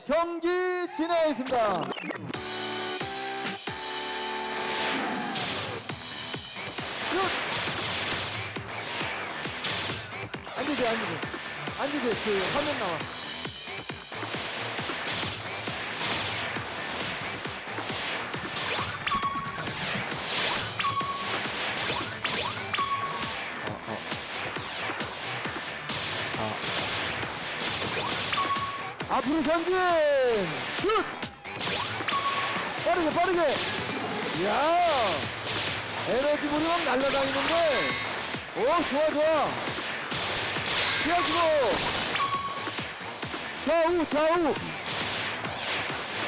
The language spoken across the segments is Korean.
경기 진행하겠습니다. 앉으세요, 앉으세요. 앉으세요. 그 화면 나와. 앞으로 전진! 슛! 빠르게, 빠르게! 이야! 에너지 물이 막 날아다니는데, 오, 좋아, 좋아! 피하시고! 좌우, 좌우!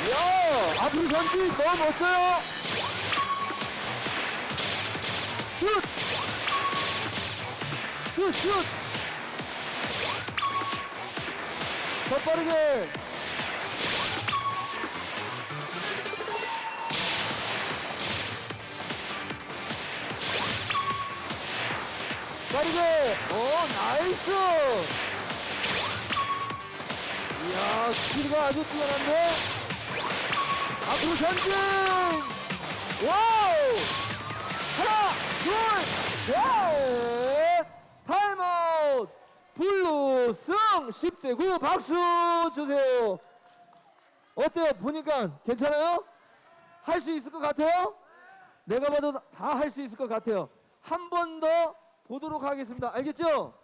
이야! 앞으로 전진! 너무 멋져요! 슛! 슛, 슛! 더 빠르게! 빠르게! 오, 나이스! 이야, 스피드가 아주 뛰어난데? 앞으로 전진! 와우! 하나, 둘, 셋! 타임아웃! 블루 승 10대 9 박수 주세요. 어때요? 보니까 괜찮아요? 할 수 있을 것 같아요? 내가 봐도 다 할 수 있을 것 같아요. 한 번 더 보도록 하겠습니다. 알겠죠?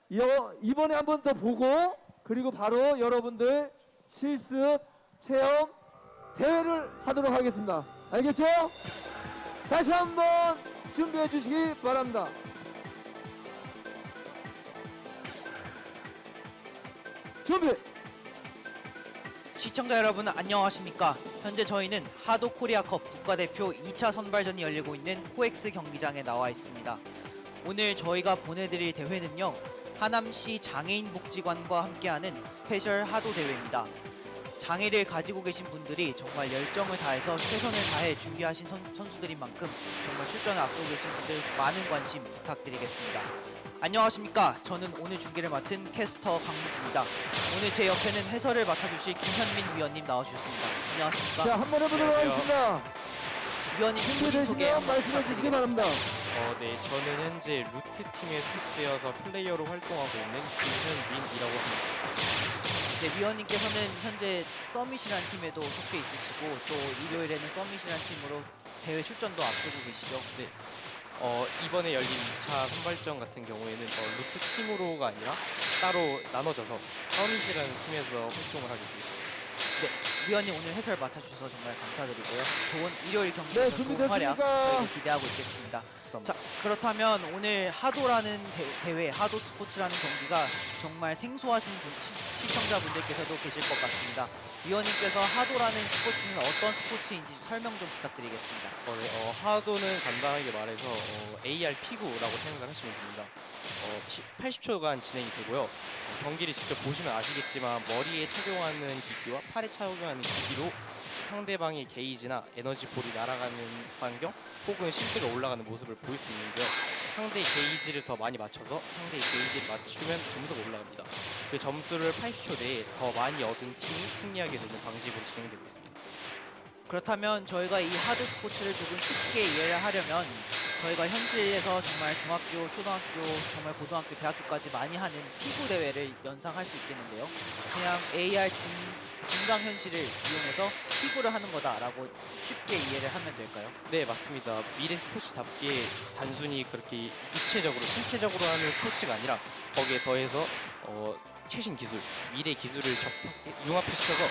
이번에 한 번 더 보고 그리고 바로 여러분들 실습 체험 대회를 하도록 하겠습니다. 알겠죠? 다시 한번 준비해 주시기 바랍니다. 준비! 시청자 여러분 안녕하십니까. 현재 저희는 하도 코리아컵 국가대표 2차 선발전이 열리고 있는 코엑스 경기장에 나와 있습니다. 오늘 저희가 보내드릴 대회는요, 하남시 장애인복지관과 함께하는 스페셜 하도 대회입니다. 장애를 가지고 계신 분들이 정말 열정을 다해서 최선을 다해 준비하신 선수들인 만큼 정말 출전을 앞두고 계신 분들 많은 관심 부탁드리겠습니다. 안녕하십니까. 저는 오늘 중계를 맡은 캐스터 강무주입니다. 오늘 제 옆에는 해설을 맡아주실 김현민 위원님 나와주셨습니다. 안녕하십니까. 자, 한번 해보도록 하겠습니다. 위원님 소개 준비되시면 한번 말씀해 주시기 바랍니다. 네, 저는 현재 루트 팀에 소속되어서 플레이어로 활동하고 있는 김현민이라고 합니다. 네, 위원님께서는 현재 서밋이라는 팀에도 속해 있으시고 또 일요일에는 서밋이라는 팀으로 대회 출전도 앞두고 계시죠. 네, 이번에 열린 2차 선발전 같은 경우에는 루트 팀으로가 아니라 따로 나눠져서 서밋이라는 팀에서 활동을 하게 되었습니다. 네, 위원님 오늘 해설 맡아주셔서 정말 감사드리고요. 좋은 일요일 네, 경기에서 좋은 활약 준비됐습니까? 저희도 기대하고 있겠습니다. 자, 그렇다면 오늘 하도라는 대회, 하도 스포츠라는 경기가 정말 생소하신 시청자분들께서도 계실 것 같습니다. 위원님께서 하도라는 스포츠는 어떤 스포츠인지 설명 좀 부탁드리겠습니다. 하도는 간단하게 말해서 AR 피구라고 생각을 하시면 됩니다. 80초간 진행이 되고요. 경기를 직접 보시면 아시겠지만 머리에 착용하는 기기와 팔에 착용하는 기기로 상대방의 게이지나 에너지볼이 날아가는 환경 혹은 실드가 올라가는 모습을 보일 수 있는데요. 상대의 게이지를 더 많이 맞춰서 상대의 게이지를 맞추면 점수가 올라갑니다. 그 점수를 80초 내에 더 많이 얻은 팀이 승리하게 되는 방식으로 진행되고 있습니다. 그렇다면 저희가 이 하도 스포츠를 조금 쉽게 이해를 하려면 저희가 현실에서 정말 중학교, 초등학교, 정말 고등학교, 대학교까지 많이 하는 피구 대회를 연상할 수 있겠는데요. 그냥 AR 증강현실을 이용해서 피구를 하는 거다라고 쉽게 이해를 하면 될까요? 네, 맞습니다. 미래 스포츠답게 단순히 그렇게 육체적으로, 신체적으로 하는 스포츠가 아니라 거기에 더해서 최신 기술, 미래 기술을 융합시켜서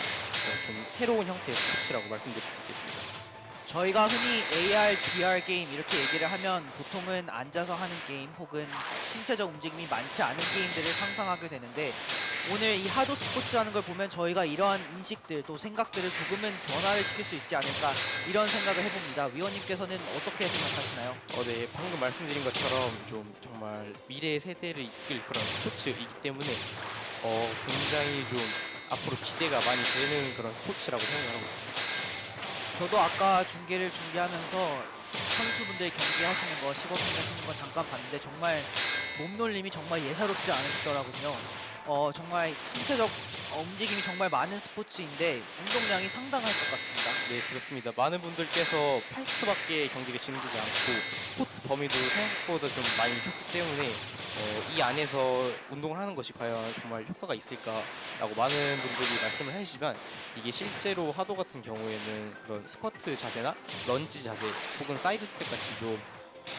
좀 새로운 형태의 스포츠라고 말씀드릴 수 있겠습니다. 저희가 흔히 AR, VR 게임 이렇게 얘기를 하면 보통은 앉아서 하는 게임 혹은 신체적 움직임이 많지 않은 게임들을 상상하게 되는데 오늘 이 하도 스포츠라는 걸 보면 저희가 이러한 인식들 또 생각들을 조금은 변화를 시킬 수 있지 않을까 이런 생각을 해봅니다. 위원님께서는 어떻게 생각하시나요? 네, 방금 말씀드린 것처럼 좀 정말 미래 세대를 이끌 그런 스포츠이기 때문에 굉장히 좀 앞으로 기대가 많이 되는 그런 스포츠라고 생각하고 있습니다. 저도 아까 중계를 준비하면서 선수분들 경기하시는 거, 시범 하시는 거 잠깐 봤는데 정말 몸놀림이 정말 예사롭지 않으시더라고요. 정말 신체적 움직임이 정말 많은 스포츠인데 운동량이 상당할 것 같습니다. 네, 그렇습니다. 많은 분들께서 80초밖에 경기가 진행되지 않고 코트 범위도 생각보다 좀 많이 좁기 때문에 이 안에서 운동을 하는 것이 과연 정말 효과가 있을까라고 많은 분들이 말씀을 해주시지만 이게 실제로 하도 같은 경우에는 그런 스쿼트 자세나 런지 자세 혹은 사이드 스텝 같이 좀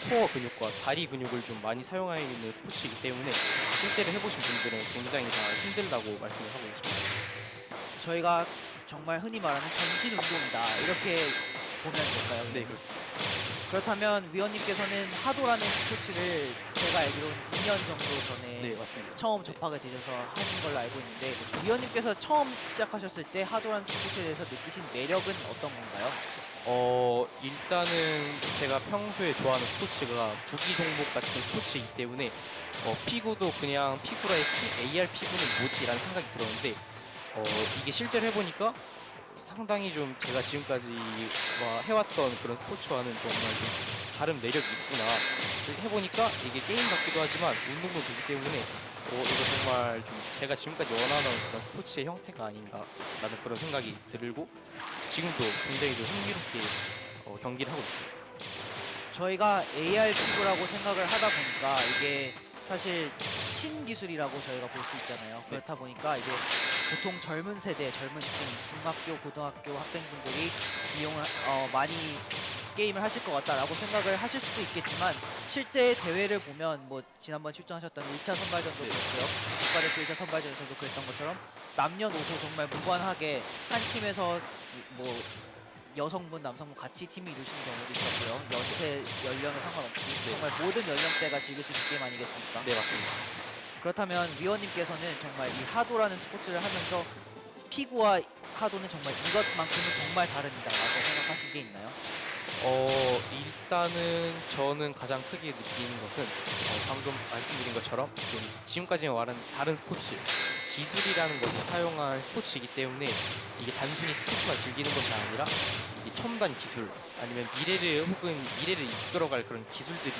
코어 근육과 다리 근육을 좀 많이 사용하고 있는 스포츠이기 때문에 실제로 해보신 분들은 굉장히 다 힘들다고 말씀을 하고 계십니다. 저희가 정말 흔히 말하는 전신 운동이다 이렇게 보면 될까요? 네, 그렇습니다. 그렇다면 위원님께서는 하도라는 스포츠를 제가 알기로는 2년 정도 전에 네, 맞습니다. 처음 접하게 되셔서 하신 걸로 알고 있는데 위원님께서 처음 시작하셨을 때 하도라는 스포츠에 대해서 느끼신 매력은 어떤 건가요? 일단은 제가 평소에 좋아하는 스포츠가 구기 종목 같은 스포츠이기 때문에 피구도 그냥 피구라 했지 AR 피구는 뭐지? 라는 생각이 들었는데 이게 실제로 해보니까 상당히 좀 제가 지금까지 해왔던 그런 스포츠와는 정말 좀 다른 매력이 있구나 해보니까 이게 게임 같기도 하지만 운동도 되기 때문에 이거 정말 좀 제가 지금까지 원하던 그런 스포츠의 형태가 아닌가라는 그런 생각이 들고 지금도 굉장히 좀 흥미롭게 경기를 하고 있습니다. 저희가 AR 피구라고 생각을 하다 보니까 이게 사실 신기술이라고 저희가 볼 수 있잖아요. 그렇다 보니까 이제 보통 젊은 세대, 젊은 층, 중학교, 고등학교 학생분들이 이용을 많이 게임을 하실 것 같다라고 생각을 하실 수도 있겠지만 실제 대회를 보면 뭐 지난번 출전하셨던 1차 선발전도 그렇고요. 국가대표 1차 선발전에서도 그랬던 것처럼 남녀노소 정말 무관하게 한 팀에서 뭐 여성분, 남성분 같이 팀을 이루시는 경우도 있었고요. 연세, 연령에 상관없이 정말 모든 연령대가 즐길 수 있는 게임 아니겠습니까? 네, 맞습니다. 그렇다면 위원님께서는 정말 이 하도라는 스포츠를 하면서 피구와 하도는 정말 이것만큼은 정말 다릅니다라고 생각하신 게 있나요? 일단은 저는 가장 크게 느끼는 것은 방금 말씀드린 것처럼 좀 지금까지 말한 다른 스포츠 기술이라는 것을 사용한 스포츠이기 때문에 이게 단순히 스포츠만 즐기는 것이 아니라 이게 첨단 기술 아니면 미래를 혹은 미래를 이끌어갈 그런 기술들이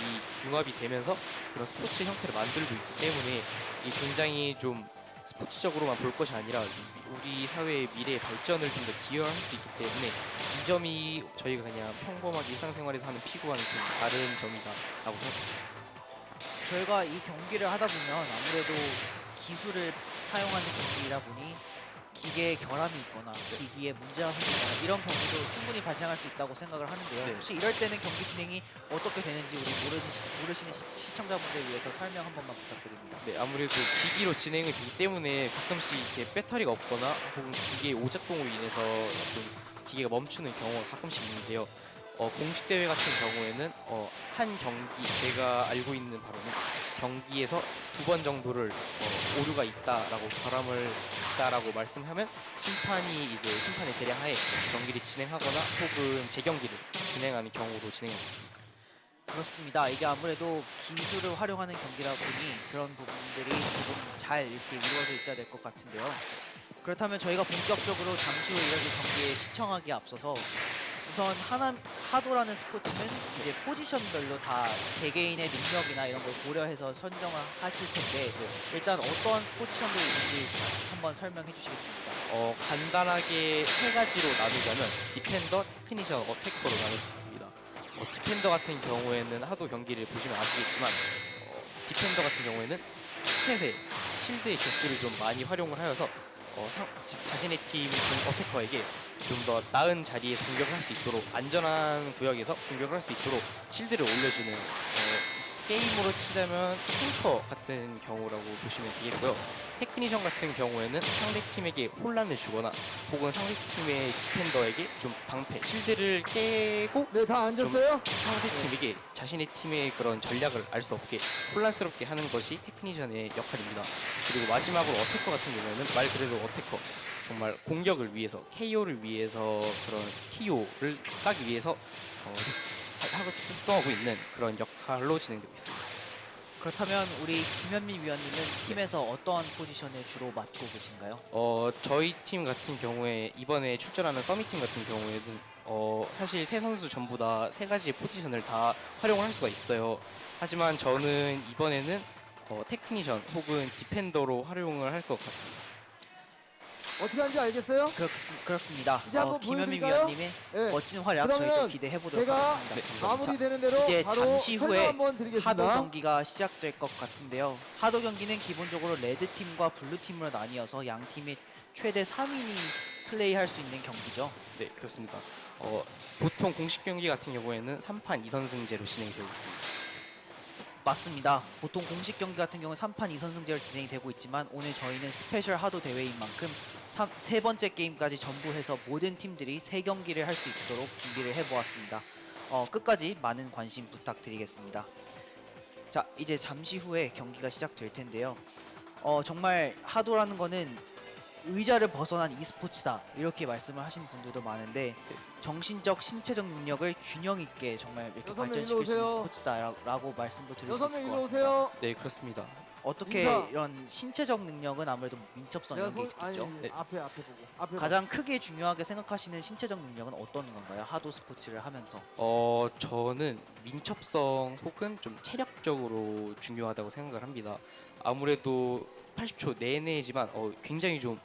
융합이 되면서 그런 스포츠 형태를 만들고 있기 때문에 이게 굉장히 좀 스포츠적으로만 볼 것이 아니라 좀 우리 사회의 미래의 발전을 좀 더 기여할 수 있기 때문에 이 점이 저희가 그냥 평범하게 일상생활에서 하는 피구와는 좀 다른 점이다라고 생각합니다. 저희가 이 경기를 하다 보면 아무래도 기술을 사용하는 경기이다 보니 기계에 결함이 있거나 기기에 문제가 생기거나 이런 경우도 충분히 발생할 수 있다고 생각을 하는데요. 네. 혹시 이럴 때는 경기 진행이 어떻게 되는지 우리 모르시는 시청자분들 위해서 설명 한 번만 부탁드립니다. 네, 아무래도 기기로 진행이 되기 때문에 가끔씩 이렇게 배터리가 없거나 혹은 기계의 오작동으로 인해서 좀 기계가 멈추는 경우가 가끔씩 있는데요. 공식 대회 같은 경우에는 한 경기 제가 알고 있는 바로는 경기에서 2번 정도를 오류가 있다라고 말씀하면 심판의 재량하에 경기를 진행하거나 혹은 재경기를 진행하는 경우로 진행하고 있습니다. 그렇습니다. 이게 아무래도 기술을 활용하는 경기라 보니 그런 부분들이 조금 잘 이렇게 이루어져 있어야 될 것 같은데요. 그렇다면 저희가 본격적으로 잠시 후 이뤄질 경기에 시청하기에 앞서서 우선 하도라는 스포츠는 이제 포지션별로 다 개개인의 능력이나 이런 걸 고려해서 선정을 하실 텐데 일단 어떠한 포지션들이 있는지 한번 설명해 주시겠습니까? 간단하게 세 가지로 나누자면 디펜더, 테크니션, 어태커로 나눌 수 있습니다. 디펜더 같은 경우에는 하도 경기를 보시면 아시겠지만 디펜더 같은 경우에는 스탯의 실드의 개수를 좀 많이 활용을 하여서 자신의 팀 어태커에게 좀 더 나은 자리에서 공격을 할 수 있도록 안전한 구역에서 공격을 할 수 있도록 실드를 올려주는 게임으로 치자면 탱커 같은 경우라고 보시면 되겠고요. 테크니션 같은 경우에는 상대팀에게 혼란을 주거나 혹은 상대팀의 디펜더에게 좀 방패, 실드를 깨고 네, 다 앉았어요? 상대팀에게 자신의 팀의 그런 전략을 알 수 없게 혼란스럽게 하는 것이 테크니션의 역할입니다. 그리고 마지막으로 어태커 같은 경우에는 말 그대로 어태커 정말 공격을 위해서 KO를 위해서 그런 KO를 따기 위해서 하고 활동하고 있는 그런 역할로 진행되고 있습니다. 그렇다면 우리 김현미 위원님은 팀에서 어떠한 포지션을 주로 맡고 계신가요? 저희 팀 같은 경우에 이번에 출전하는 서밋팀 같은 경우에는 사실 세 선수 전부 다 세 가지의 포지션을 다 활용을 할 수가 있어요. 하지만 저는 이번에는 테크니션 혹은 디펜더로 활용을 할 것 같습니다. 어떻게 하는지 알겠어요? 그렇습니다. 이제 한번 김현민 보여드릴까요? 위원님의 네. 멋진 활약 그러면 저희도 기대해 보도록 제가 하겠습니다. 마무리되는 대로 이제 바로 잠시 설명 후에 한번 드리겠습니다. 하도 경기가 시작될 것 같은데요. 하도 경기는 기본적으로 레드 팀과 블루 팀으로 나뉘어서 양 팀이 최대 3인이 플레이할 수 있는 경기죠. 네, 그렇습니다. 보통 공식 경기 같은 경우에는 3판 2선승제로 진행이 되고 있습니다. 맞습니다. 보통 공식 경기 같은 경우는 3판 2선승제로 진행이 되고 있지만 오늘 저희는 스페셜 하도 대회인 만큼 세 번째 게임까지 전부 해서 모든 팀들이 3경기를 할 수 있도록 준비를 해보았습니다. 끝까지 많은 관심 부탁드리겠습니다. 자, 이제 잠시 후에 경기가 시작될 텐데요. 정말 하도라는 거는 의자를 벗어난 e스포츠다 이렇게 말씀을 하시는 분들도 많은데 정신적, 신체적 능력을 균형 있게 정말 이렇게 여섯 명 발전시킬 수 있는 일로 오세요. 스포츠다라고 말씀도 드릴 수 여섯 있을 명 것 일로 같습니다. 오세요. 네, 그렇습니다. 어떻게 인사. 이런 신체적 능력은 아무래도 민첩성 이런 게 있겠죠. 네. 앞에 보고. 앞에 가장 크게 중요하게 생각하시는 신체적 능력은 어떤 건가요? 하도 스포츠를 하면서. 저는 민첩성 혹은 좀 체력적으로 중요하다고 생각을 합니다. 아무래도 80초 내내지만 굉장히 좀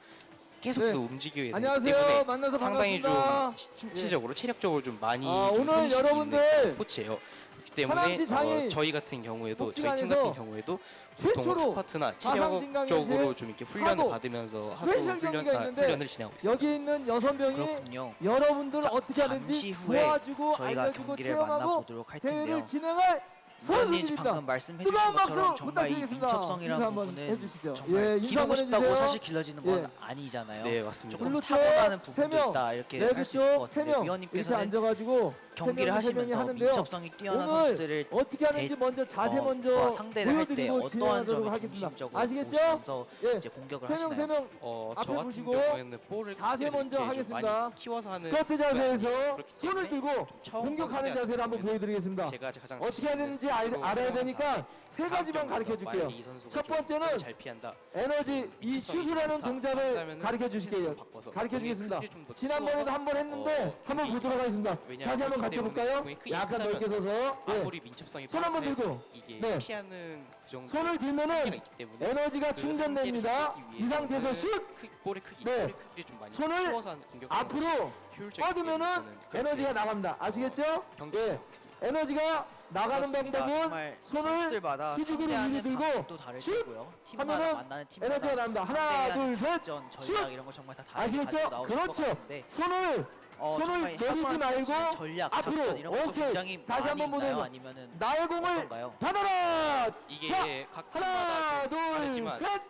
계속해서 네. 움직여야 되기 안녕하세요. 때문에 만나서 상당히 반갑습니다. 좀 신체적으로 체력적으로 좀 많이 오늘 좀 손실이 여러분들 있는 스포츠예요. 그렇기 때문에 하남시 장애인 저희 같은 경우에도 저희 팀 복지관에서 같은 경우에도 보통 최초로 스쿼트나 가상진강의 체력적으로 좀 이렇게 훈련을 하도 받으면서 스페셜 경기가 있는데 훈련을 진행하고 있습니다. 여기 있는 6명이 그렇군요. 여러분들 자, 어떻게 잠시 하는지 후에 도와주고 저희가 알려주고 경기를 체험하고 만나보도록 할 텐데요. 대회를 진행할 위원님 선수들입니다. 방금 말씀해 주신 뜨거운 것처럼 박수 정말 이 부탁드리겠습니다. 민첩성이라는 인사 한번 부분은 해주시죠. 정말 예, 인사 기르고 한번 싶다고 해주세요. 사실 길러지는 건 예. 아니잖아요. 네, 맞습니다. 조금 블루 쪽 타고나는 세 부분도 명, 있다 이렇게 레드 할 수 있을 것 쪽 3명 같은데 이렇게 위원님께서는 앉아가지고 경기를 세 명이 하시면서 하는데요. 민첩성이 뛰어난 오늘 선수들을 어떻게 하는지 먼저 자세 먼저 상대를 할 때 보여드리고 어떠한 진행하도록 점을 하겠습니다. 중심적으로 아시겠죠? 보시면서 예, 이제 공격을 3명 하시나요? 3명 저 앞에 같은 보시고 경우에는 볼을 자세 크기를 먼저 이렇게 좀 하겠습니다. 많이 키워서 하는 스쿼트 자세에서 그렇기 손을 때문에 들고 좀 처음 공격하는 선수들 자세를 한번 같은 보여드리겠습니다. 제가 가장 어떻게 해야 되는지 알아야 되니까 세 가지만 가르쳐 줄게요. 첫 번째는 잘 피한다. 에너지 이 슛이라는 동작을 가르쳐 주실게요. 가르쳐 주겠습니다. 지난번에도 한 번 했는데 한번 보도록 하겠습니다. 자세 한번 갖춰 볼까요? 약간 넓게 서서 예. 아무리 민첩성이 손 한번 빠른데 들고 이게 네. 피하는 그 정도 손을 들면은 한계가 있기 때문에 에너지가 그 충전됩니다. 한계를 이 상태에서 슛! 슛 볼의 크기, 네. 볼의 크기를 좀 많이 손을 키워서 하는 공격 앞으로 뻗으면은 에너지가 나간다. 아시겠죠? 경기 예. 에너지가 나가는 그렇습니다. 방법은 정말 손을 선수들마다 수직으로 상대하는 위로 들고 방법도 다를 슛! 거고요. 팀마다 하면은 만나는 팀마다 에너지가 나옵니다. 하나, 상대하는 둘, 셋! 작전, 전략 슛! 이런 거 정말 다 다르게 아시겠죠? 가지고 나오실 것 그렇죠. 같은데 손을 손을 정말 내리지 하프라스 말고 전략, 앞으로. 작전 이런 것도 오케이. 굉장히 다시 많이 한번 있나요? 보내요. 아니면은 나의 공을 어떤가요? 받아라. 이게 자, 각 하나, 팀마다 좀 둘, 다르지만 셋.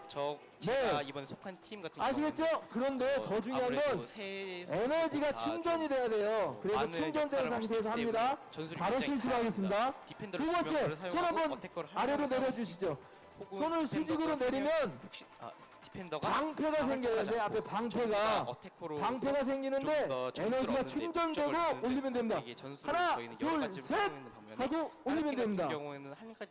제가 네. 이번에 속한 팀 같은 아시겠죠? 그런데 더 중요한 건 에너지가 충전이 돼야 돼요. 그래서 충전된 상태에서 합니다. 바로 실수하겠습니다. 두 번째, 손 한번 아래로 내려주시죠. 손을 수직으로 내리면 디펜더가 방패가 생겨요. 내 앞에 방패가 어택커로 방패가 생기는데 에너지가 충전되고 올리면 됩니다. 하나, 둘, 셋 하고 올리면 됩니다.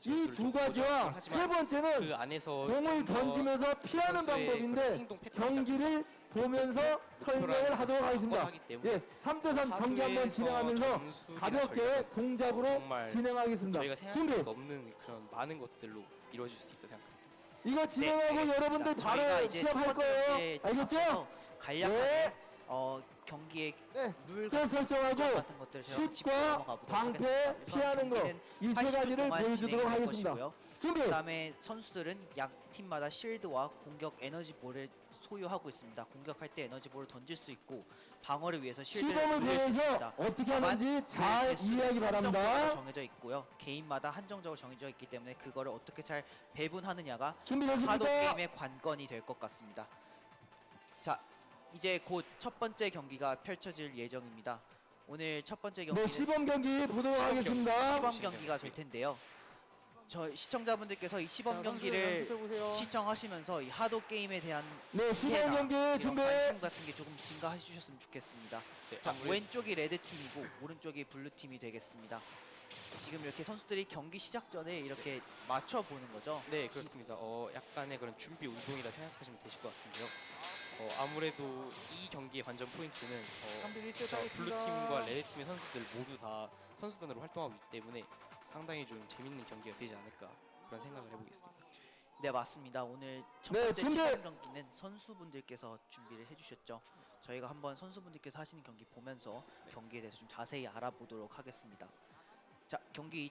이 두 가지와 세 번째는 그 안에서 공을 던지면서 피하는 선수의 방법인데 그런 행동 패턴 경기를 보면서 설명을 하도록 하겠습니다. 예, 3대3 경기 한번 진행하면서 가볍게 동작으로 정말 진행하겠습니다. 저희가 준비. 생각할 수 없는 그런 많은 것들로 이루어질 수 있다 생각합니다. 이거 진행하고 네, 여러분들 저희가 바로 이제 시합할 첫 번째 거예요. 경기에 알겠죠? 앞서서 간략하게 네. 경기의 네. 룰 스텝 설정하고 같은 것들을 제가 짚고 슛과 넘어가 보도록 방패 하겠습니다. 피하는 거 경기는 이 세 80분 가지를 동안 보여주도록 진행될 하겠습니다. 것이고요. 준비. 그다음에 선수들은 양 팀마다 실드와 공격 에너지볼을 소유하고 있습니다. 공격할 때 에너지볼을 던질 수 있고 방어를 위해서 실드를 시범을 돌릴 수 보면서 있습니다. 어떻게 다만 하는지 그 잘 개수는 이해하기 한정적으로 바랍니다. 정해져 있고요. 개인마다 한정적으로 정해져 있기 때문에 그거를 어떻게 잘 배분하느냐가 하도 준비됐습니까? 게임의 관건이 될 것 같습니다. 자, 이제 곧 첫 번째 경기가 펼쳐질 예정입니다. 오늘 첫 번째 네, 경기는 시범 경기 보도록 시범 하겠습니다. 시범 경기가 될 텐데요. 저 시청자분들께서 이 시범 경기를 시청하시면서 이 하도 게임에 대한 네, 시범 이해나 경기 이런 준비. 관심 같은 게 조금 증가해 주셨으면 좋겠습니다. 네, 자, 아무래도 왼쪽이 레드 팀이고 오른쪽이 블루 팀이 되겠습니다. 지금 이렇게 선수들이 경기 시작 전에 이렇게 맞춰 보는 거죠. 네, 그렇습니다. 약간의 그런 준비 운동이라 생각하시면 되실 것 같은데요. 아무래도 이 경기의 관전 포인트는 블루 팀과 레드 팀의 선수들 모두 다 선수단으로 활동하고 있기 때문에 상당히 좀 재밌는 경기가 되지 않을까 그런 생각을 해보겠습니다. 네, 맞습니다. 오늘 첫 네, 번째 준비! 시범 경기는 선수분들께서 준비를 해주셨죠. 저희가 한번 선수분들께서 하시는 경기 보면서 경기에 대해서 좀 자세히 알아보도록 하겠습니다. 자, 경기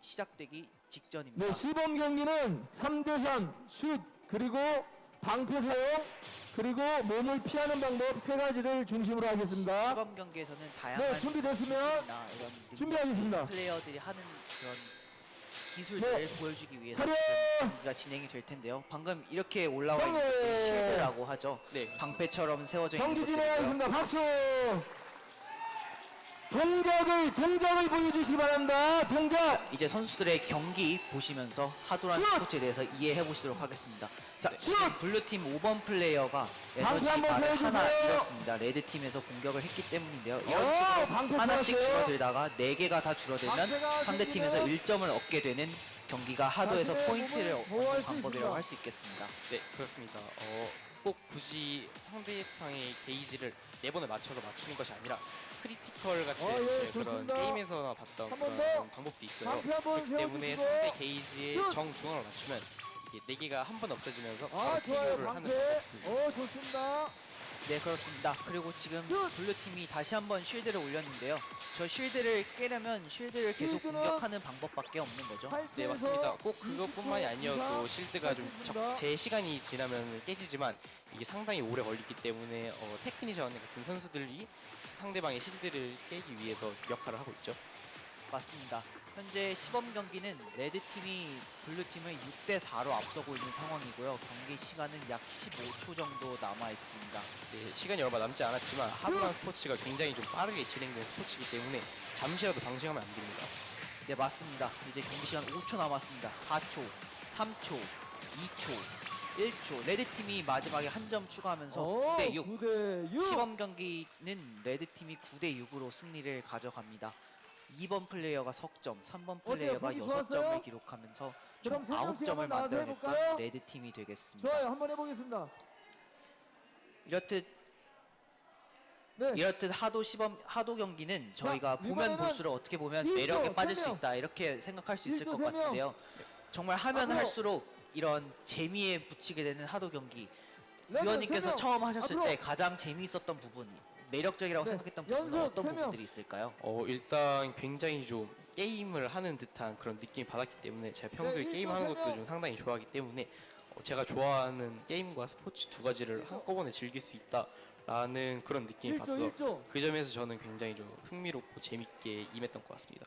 시작되기 직전입니다. 네, 시범 경기는 3대3 슛 그리고 방패 사용 그리고 몸을 피하는 방법 세 가지를 중심으로 하겠습니다. 시범 경기에서는 다양한 네, 준비됐으면 기술이나 이런 능력 준비하겠습니다. 플레이어들이 하는 그런 기술들을 네. 보여주기 위해서 차렷! 지금 경기가 진행이 될 텐데요. 방금 이렇게 올라와 있는 경례! 것들이 실드라고 하죠. 네, 그렇습니다. 방패처럼 세워져 있는 경기 것들이고요. 진행하겠습니다. 박수! 동작을 보여주시기 바랍니다. 동작! 이제 선수들의 경기 보시면서 하도란 슛! 스포츠에 대해서 이해해 보시도록 하겠습니다. 자, 네. 지금 블루팀 5번 플레이어가 에너지 한번 바를 하나 보여주세요. 잃었습니다. 레드팀에서 공격을 했기 때문인데요. 이런 방패 식으로 하나씩 들어갔어요. 줄어들다가 4개가 다 줄어들면 방패가 상대팀에서 생기면 1점을 얻게 되는 경기가 하도에서 자신의 포인트를 몸을 보호할 얻는 수 방법이라고 있습니다. 할 수 있겠습니다. 네, 그렇습니다. 꼭 굳이 상대방의 게이지를 4번을 맞춰서 맞추는 것이 아니라 크리티컬 같은 예, 이제 그런 좋습니다. 게임에서나 봤던 한번 그런 더. 방법도 있어요. 방패 한번 그렇기 때문에 세워주시고. 상대 게이지의 슛! 정중앙을 맞추면 이게 4개가 한 번 없어지면서 아, 바로 좋아요. KO를 하는 방패. 방법도 좋습니다. 네, 그렇습니다. 그리고 지금 슛! 블루팀이 다시 한번 쉴드를 올렸는데요. 저 쉴드를 깨려면 쉴드를 계속 쉴드는 공격하는 방법밖에 없는 거죠. 네, 맞습니다. 꼭 그것뿐만이 아니어도 실드가 좀 있습니다. 제 시간이 지나면 깨지지만 이게 상당히 오래 걸리기 때문에 테크니션 같은 선수들이 상대방의 실드를 깨기 위해서 역할을 하고 있죠. 맞습니다. 현재 시범 경기는 레드팀이 블루팀을 6대4로 앞서고 있는 상황이고요. 경기 시간은 약 15초 정도 남아 있습니다. 네, 시간이 얼마 남지 않았지만 하드란 스포츠가 굉장히 좀 빠르게 진행되는 스포츠이기 때문에 잠시라도 방심하면 안 됩니다. 네, 맞습니다. 이제 경기 시간 5초 남았습니다. 4초, 3초, 2초, 1초. 레드팀이 마지막에 한 점 추가하면서 9대6. 9대6. 시범 경기는 레드팀이 9대6으로 승리를 가져갑니다. 2번 플레이어가 석점, 3번 플레이어가 보기 좋았어요? 6점을 기록하면서 총 그럼 세 명씩 9점을 한번 나와서 만들어냈던 해볼까요? 레드팀이 되겠습니다. 좋아요. 한번 해보겠습니다. 이렇듯 네. 하도 경기는 저희가 보면 이번에는 볼수록 어떻게 보면 1조 매력에 빠질 세 수 명. 있다 이렇게 생각할 수 있을 1조 것 세 명. 같은데요. 정말 하면 앞으로. 할수록 이런 재미에 붙이게 되는 하도 경기. 레드 위원님께서 세 명. 처음 하셨을 앞으로. 때 가장 재미있었던 부분, 매력적이라고 네, 생각했던 부분은 연속 어떤 세 명. 부분들이 있을까요? 일단 굉장히 좀 게임을 하는 듯한 그런 느낌이 받았기 때문에 제가 평소에 네, 게임하는 일조 것도 세명. 좀 상당히 좋아하기 때문에 제가 좋아하는 게임과 스포츠 두 가지를 일조. 한꺼번에 즐길 수 있다라는 그런 느낌이 1조 받아서 1조. 그 점에서 저는 굉장히 좀 흥미롭고 재밌게 임했던 것 같습니다.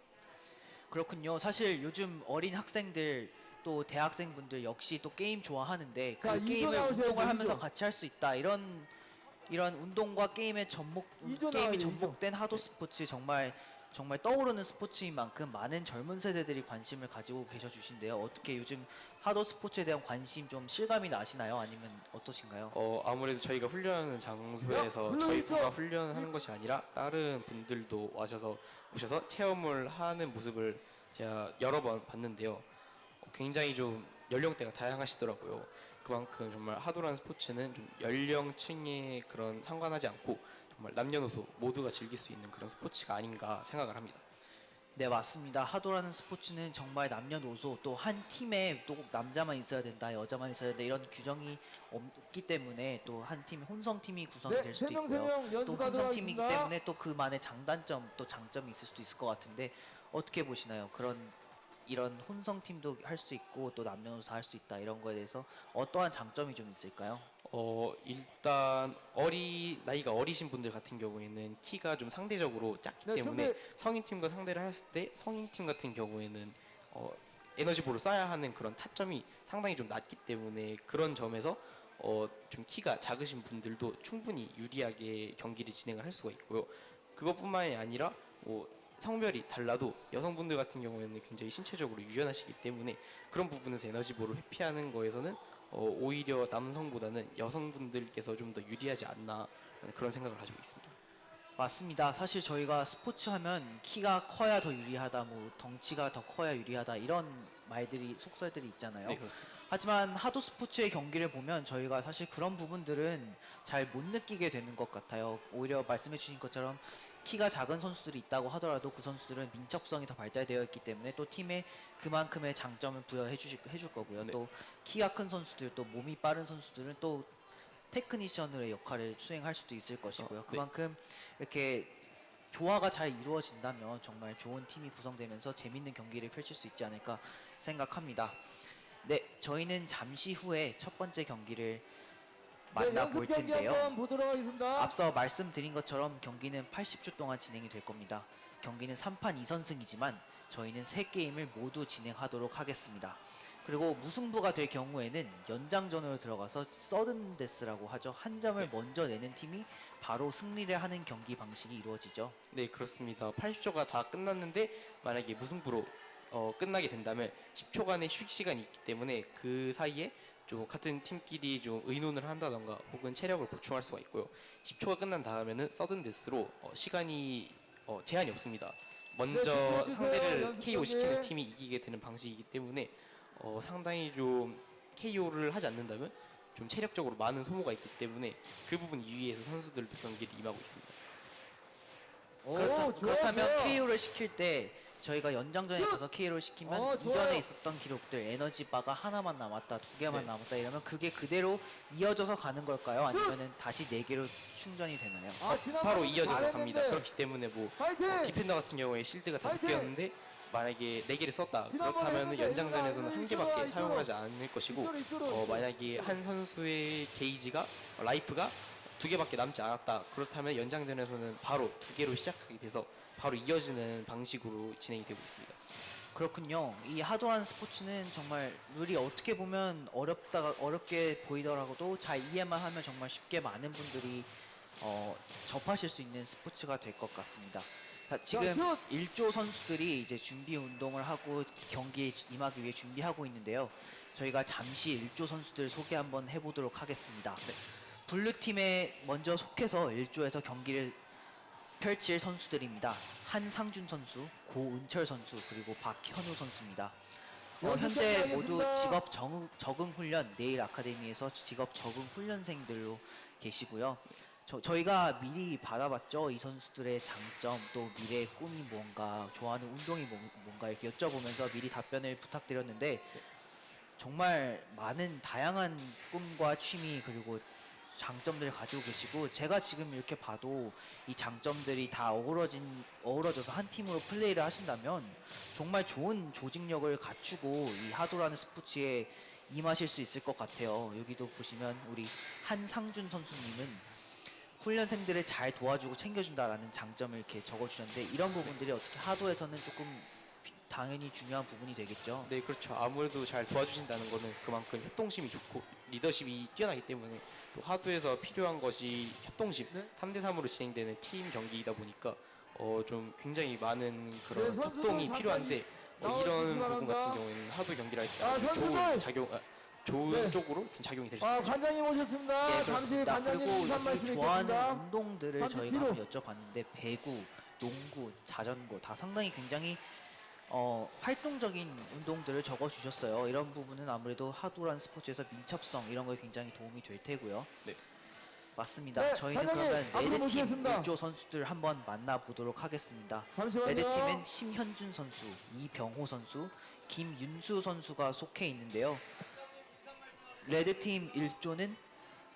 그렇군요. 사실 요즘 어린 학생들 또 대학생분들 역시 또 게임 좋아하는데 그 자, 이조 게임을 나오셔야죠, 운동을 하면서 이조. 같이 할 수 있다. 이런 운동과 게임의 이조 게임이 나와요, 이조. 접목된 하도 스포츠 정말 떠오르는 스포츠인 만큼 많은 젊은 세대들이 관심을 가지고 계셔 주신데요. 어떻게 요즘 하도 스포츠에 대한 관심 좀 실감이 나시나요? 아니면 어떠신가요? 아무래도 저희가 훈련하는 장소에서 물론 있죠. 저희가 훈련하는 것이 아니라 다른 분들도 오셔서 체험을 하는 모습을 제가 여러 번 봤는데요. 굉장히 좀 연령대가 다양하시더라고요. 그만큼 정말 하도라는 스포츠는 좀 연령층에 그런 상관하지 않고 정말 남녀노소 모두가 즐길 수 있는 그런 스포츠가 아닌가 생각을 합니다. 네, 맞습니다. 하도라는 스포츠는 정말 남녀노소 또 한 팀에 또 꼭 남자만 있어야 된다, 여자만 있어야 된다 이런 규정이 없기 때문에 또 한 팀 혼성팀이 구성이 네, 될 수도 3명 있고요. 3명 또 연수가 혼성팀이기 들어가겠습니다. 때문에 또 그만의 장단점 또 장점이 있을 수도 있을 것 같은데 어떻게 보시나요? 이런 혼성팀도 할 수 있고 또 남녀노소 다 할 수 있다 이런 거에 대해서 어떠한 장점이 좀 있을까요? 일단 나이가 어리신 분들 같은 경우에는 키가 좀 상대적으로 작기 네, 때문에 준비. 성인팀과 상대를 했을 때 성인팀 같은 경우에는 에너지볼을 쏴야 하는 그런 타점이 상당히 좀 낮기 때문에 그런 점에서 좀 키가 작으신 분들도 충분히 유리하게 경기를 진행을 할 수가 있고요. 그것뿐만이 아니라 성별이 달라도 여성분들 같은 경우에는 굉장히 신체적으로 유연하시기 때문에 그런 부분에서 에너지볼을 회피하는 거에서는 오히려 남성보다는 여성분들께서 좀 더 유리하지 않나 그런 생각을 가지고 있습니다. 맞습니다. 사실 저희가 스포츠 하면 키가 커야 더 유리하다, 뭐 덩치가 더 커야 유리하다 이런 속설들이 있잖아요. 네, 그렇습니다. 하지만 하도 스포츠의 경기를 보면 저희가 사실 그런 부분들은 잘 못 느끼게 되는 것 같아요. 오히려 말씀해 주신 것처럼 키가 작은 선수들이 있다고 하더라도 그 선수들은 민첩성이 더 발달되어 있기 때문에 또 팀에 그만큼의 장점을 해줄 거고요. 네. 또 키가 큰 선수들, 또 몸이 빠른 선수들은 또 테크니션의 역할을 수행할 수도 있을 것이고요. 네. 그만큼 이렇게 조화가 잘 이루어진다면 정말 좋은 팀이 구성되면서 재밌는 경기를 펼칠 수 있지 않을까 생각합니다. 네, 저희는 잠시 후에 첫 번째 경기를 만나볼 연습 경기 텐데요. 한번 보도록 하겠습니다. 앞서 말씀드린 것처럼 경기는 80초 동안 진행이 될 겁니다. 경기는 3판 2선승이지만 저희는 3게임을 모두 진행하도록 하겠습니다. 그리고 무승부가 될 경우에는 연장전으로 들어가서 서든데스라고 하죠. 한 점을 네. 먼저 내는 팀이 바로 승리를 하는 경기 방식이 이루어지죠. 네, 그렇습니다. 80초가 다 끝났는데 만약에 무승부로 끝나게 된다면 10초간의 휴식 시간이 있기 때문에 그 사이에 좀 같은 팀끼리 좀 의논을 한다던가 혹은 체력을 보충할 수가 있고요. 10초가 끝난 다음에는 서든 데스로 시간이 제한이 없습니다. 먼저 준비해 주세요. 상대를 연습 KO 경기. 시키는 팀이 이기게 되는 방식이기 때문에 상당히 좀 KO를 하지 않는다면 좀 체력적으로 많은 소모가 있기 때문에 그 부분 유의해서 선수들도 경기를 임하고 있습니다. 오, 그렇다면 좋아요. KO를 시킬 때 저희가 연장전에 슛! 가서 KO를 시키면 좋아요. 이전에 있었던 기록들 에너지 바가 하나만 남았다, 2개만 네. 남았다 이러면 그게 그대로 이어져서 가는 걸까요? 슛! 아니면은 다시 4개로 충전이 되나요? 바로 이어져서 갑니다. 잘했는데. 그렇기 때문에 뭐 파이팅! 디펜더 같은 경우에 실드가 파이팅! 5개였는데 만약에 4개를 썼다. 지난번에 그렇다면 했는데 연장전에서는 이거 한 개밖에 이쪽으로, 사용을 하지 않을 것이고 이쪽으로. 만약에 한 선수의 게이지가 라이프가 2개밖에 남지 않았다. 그렇다면 연장전에서는 바로 2개로 시작하게 돼서 바로 이어지는 방식으로 진행이 되고 있습니다. 그렇군요. 이 하도라는 스포츠는 정말 룰이 어떻게 보면 어렵게 보이더라도 잘 이해만 하면 정말 쉽게 많은 분들이 접하실 수 있는 스포츠가 될 것 같습니다. 지금 슛! 1조 선수들이 이제 준비 운동을 하고 경기에 임하기 위해 준비하고 있는데요. 저희가 잠시 1조 선수들 소개 한번 해보도록 하겠습니다. 블루 팀에 먼저 속해서 1조에서 경기를 펼칠 선수들입니다. 한상준 선수, 고은철 선수, 그리고 박현우 선수입니다. 연습 현재 경기 모두 하겠습니다. 직업 적응 훈련, 네일 아카데미에서 직업 적응 훈련생들로 계시고요. 저희가 미리 받아봤죠. 이 선수들의 장점, 또 미래의 꿈이 뭔가, 좋아하는 운동이 뭔가 이렇게 여쭤보면서 미리 답변을 부탁드렸는데 정말 많은 다양한 꿈과 취미 그리고 장점들을 가지고 계시고 제가 지금 이렇게 봐도 이 장점들이 다 어우러져서 한 팀으로 플레이를 하신다면 정말 좋은 조직력을 갖추고 이 하도라는 스포츠에 임하실 수 있을 것 같아요. 여기도 보시면 우리 한상준 선수님은 훈련생들을 잘 도와주고 챙겨준다라는 장점을 이렇게 적어주셨는데 이런 부분들이 어떻게 하도에서는 조금 당연히 중요한 부분이 되겠죠. 네, 그렇죠. 아무래도 잘 도와주신다는 거는 그만큼 협동심이 좋고 리더십이 뛰어나기 때문에 또 하드에서 필요한 것이 협동심, 네. 3대 3으로 진행되는 팀 경기이다 보니까 좀 굉장히 많은 네, 그런 선수들 협동이 잠깐 필요한데 나와주시기 이런 부분 바랍니다. 같은 경우에는 하드 경기를 할 때 아, 아주 선수들! 좋은 네. 쪽으로 좀 작용이 될 수 아, 있죠. 관장님 오셨습니다. 네, 잠시 그렇습니다. 관장님 그리고 인사 여기 말씀 좋아하는 있겠습니다. 운동들을 잠시 저희가 뒤로. 한번 여쭤봤는데 배구, 농구, 자전거 다 상당히 굉장히 활동적인 운동들을 적어주셨어요. 이런 부분은 아무래도 하도란 스포츠에서 민첩성 이런 거에 굉장히 도움이 될 테고요. 네. 맞습니다. 네, 저희는 관장님, 그러면 앞으로 레드팀 모시겠습니다. 1조 선수들 한번 만나보도록 하겠습니다. 잠시만요. 레드팀은 심현준 선수, 이병호 선수, 김윤수 선수가 속해 있는데요. 레드팀 1조는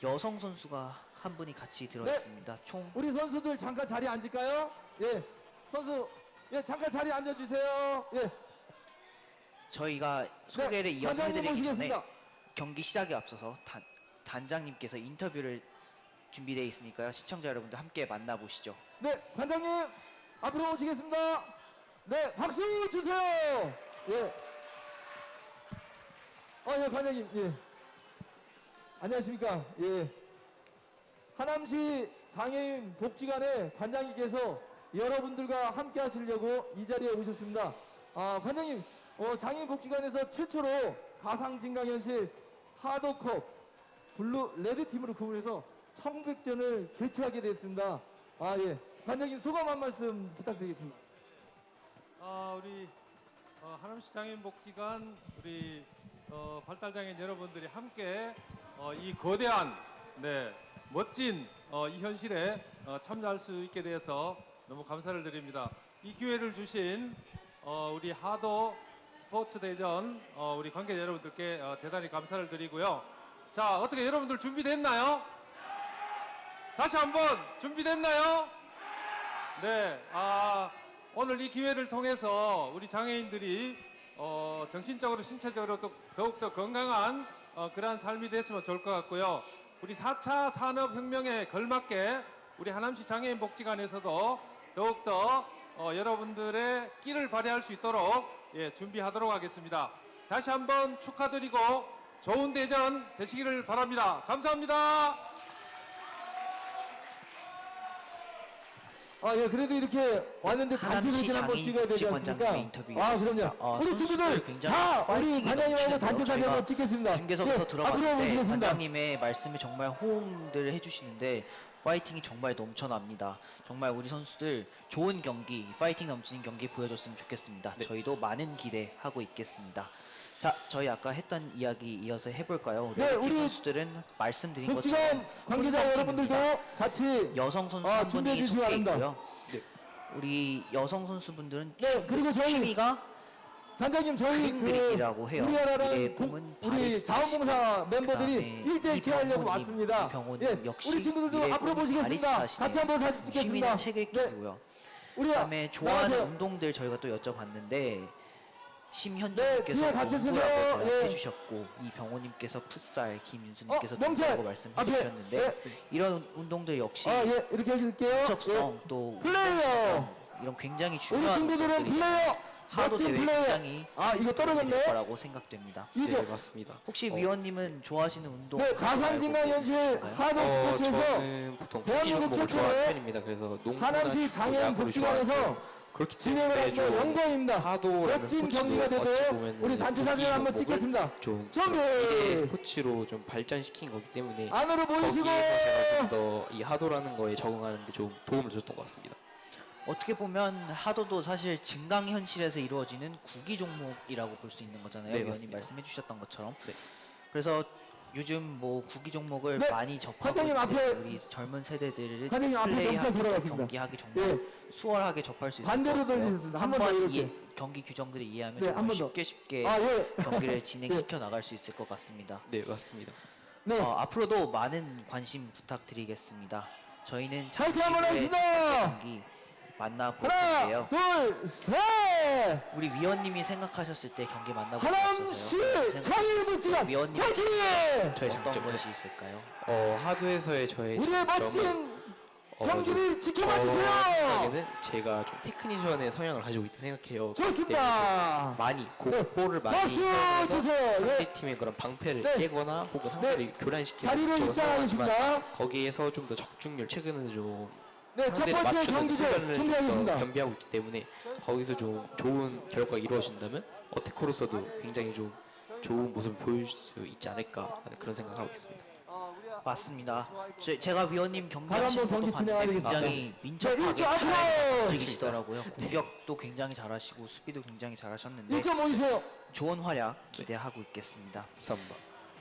여성 선수가 한 분이 같이 들어 네. 있습니다. 총 우리 선수들 잠깐 자리에 앉을까요? 예. 선수 잠깐 자리에 앉아 주세요. 예. 저희가 소개를 이어서 관장님 해드리기 전에 모시겠습니다. 경기 시작에 앞서서 단장님께서 인터뷰를 준비되어 있으니까요. 시청자 여러분들 함께 만나보시죠. 네, 관장님 앞으로 오시겠습니다. 네, 박수 주세요. 예. 예, 관장님. 예. 안녕하십니까? 예. 하남시 장애인 복지관의 관장님께서 여러분들과 함께 하시려고 이 자리에 오셨습니다. 관장님, 장애인 복지관에서 최초로 가상진강현실 하도컵 블루 레드팀으로 구분해서 1900전을 개최하게 됐습니다. 예. 관장님 소감 한 말씀 부탁드리겠습니다. 우리 하남시 장애인복지관 우리 발달장애인 여러분들이 함께 이 거대한 멋진 이 현실에 참여할 수 있게 돼서 너무 감사를 드립니다. 이 기회를 주신 우리 하도 스포츠 대전 우리 관계자 여러분들께 대단히 감사를 드리고요. 자, 어떻게 여러분들 준비됐나요? 다시 한번 준비됐나요? 네, 오늘 이 기회를 통해서 우리 장애인들이 정신적으로 신체적으로 또 더욱더 건강한 그러한 삶이 됐으면 좋을 것 같고요. 우리 4차 산업혁명에 걸맞게 우리 하남시 장애인복지관에서도 더욱더 여러분들의 끼를 발휘할 수 있도록 준비하도록 하겠습니다. 다시 한번 축하드리고 좋은 대전 되시기를 바랍니다. 감사합니다. 예, 그래도 이렇게 왔는데 단체 하남시 사진 한번 찍어야 되지 복지관장님의 않습니까? 인터뷰였습니다. 그럼요. 우리 선수들 친구들 굉장히 다 우리 파이팅이 관장님하고 넘치는데요. 단체 사진 저희가 한번 찍겠습니다. 중계석부터 앞으로 들어갔을 때 모시겠습니다. 관장님의 말씀이 정말 호응들을 해주시는데 파이팅이 정말 넘쳐납니다. 정말 우리 선수들 좋은 경기, 파이팅 넘치는 경기 보여줬으면 좋겠습니다. 네. 저희도 많은 기대하고 있겠습니다. 자, 저희 아까 했던 이야기 이어서 해볼까요? 네, 우리 우리 말씀드린 것처럼 복지관 관계자 혼성팀입니다. 여러분들도 같이 여성 선수 아, 한 준비해 분이 주시기 속해 바랍니다. 있고요. 네. 우리 여성 선수분들은 네, 그리고 저희 취미가 단장님 저희 그림 그리기라고 해요. 우리나라는 미래공은 우리 바리스타 자원봉사 멤버들이 그다음에 1대1 케어하려고 이병호님, 왔습니다. 이병호님 역시 우리 친구들도 미래공 앞으로 보시겠습니다. 바리스타시네요. 같이 한번 사진 찍겠습니다. 취미는 책 읽기고요. 우리 그다음에 좋아하는 나가세요. 운동들 저희가 또 여쭤봤는데 네, 심현주님께서 뒤에 같이 농구라고 서세요. 대답해 예. 주셨고 이병호님께서 풋살, 김윤수님께서 명찰! 농구라고 말씀해 앞에. 주셨는데 예. 이런 운동들 역시 예, 이렇게 해줄게요. 접성 또 플레이어! 운동, 이런 굉장히 우리 중요한 친구들은 것들이 플레이어! 하도 멋진 대회 플레이어! 굉장히 이거 떨어졌네. 될 거라고 생각됩니다. 이죠? 네, 맞습니다. 혹시 위원님은 좋아하시는 운동 네, 가상진강현실 하도 스포츠에서 저는 보통 대한민국 구기 종목을 최초로 좋아하는 편입니다. 그래서 농구나 하남시 축구, 장애인 야구를 복지관에서 좋아하고요. 그렇기 진행을 때문에 한 거 영광입니다. 하도라는 멋진 스포츠도 경기가 어찌 되도록 보면은 우리 단체 사진 구기 한번 종목을 찍겠습니다. 좀 준비! 미래 스포츠로 좀 발전시킨 거기 때문에 안으로 보이시고 거기에서 제가 좀 더 이 하도라는 거에 적응하는데 좀 도움을 줬던 것 같습니다. 어떻게 보면 하도도 사실 증강현실에서 이루어지는 구기 종목이라고 볼 수 있는 거잖아요. 네, 위원님 맞습니다. 말씀해 주셨던 것처럼. 네. 그래서 요즘 뭐 구기 종목을 네, 많이 접하고 관장님 있는데 앞에 우리 젊은 세대들을 관장님 앞에 플레이하고 경찰 돌아갔습니다. 경기하기 정말 수월하게 접할 수 있을 반대로 것 같고요. 돌리셨습니다. 한번더 한번 이렇게. 경기 규정들을 이해하면 네, 정말 한번 더. 쉽게 예. 경기를 진행시켜 나갈 수 있을 것 같습니다. 네, 맞습니다. 네. 앞으로도 많은 관심 부탁드리겠습니다. 저희는 파이팅 한번 잠시 후에 하겠습니다. 경기 만나볼 하나, 텐데요. 둘, 셋! 우리 위원님이 생각하셨을 때 경기 만나볼 수 하남시 없어서요. 장애인복지관 위원님 파이팅! 저의 어떤 장점은 것이 있을까요? 하도에서의 저의 우리의 장점은 멋진 경기를 지켜봐 주세요! 생각에는 제가 좀 테크니션의 성향을 가지고 있다 생각해요. 좋습니다. 많이 네. 볼을 많이 박수 사용해서 주세요. 상대 팀의 그런 방패를 네. 깨거나 혹은 상대를 교란시키는 자리로 쪽으로 사용하지만 입장하겠습니다. 거기에서 좀 더 적중률 최근에는 좀 네, 첫 상대를 번째 맞추는 경기를 훈련을 좀더 준비하겠습니다. 겸비하고 있기 때문에 거기서 좀 좋은 결과가 이루어진다면 어태커로서도 굉장히 좀 좋은 모습을 보여줄 수 있지 않을까 하는 그런 생각을 하고 있습니다. 맞습니다. 제가 위원님 경기 바로 하시는 한번 것도 경기 봤는데 진행하겠습니다. 굉장히 네, 민첩하게 일조 앞으로! 잘 움직이시더라고요. 공격도 굉장히 잘하시고 수비도 굉장히 잘하셨는데 1.5이세요. 좋은 활약 기대하고 있겠습니다. 감사합니다.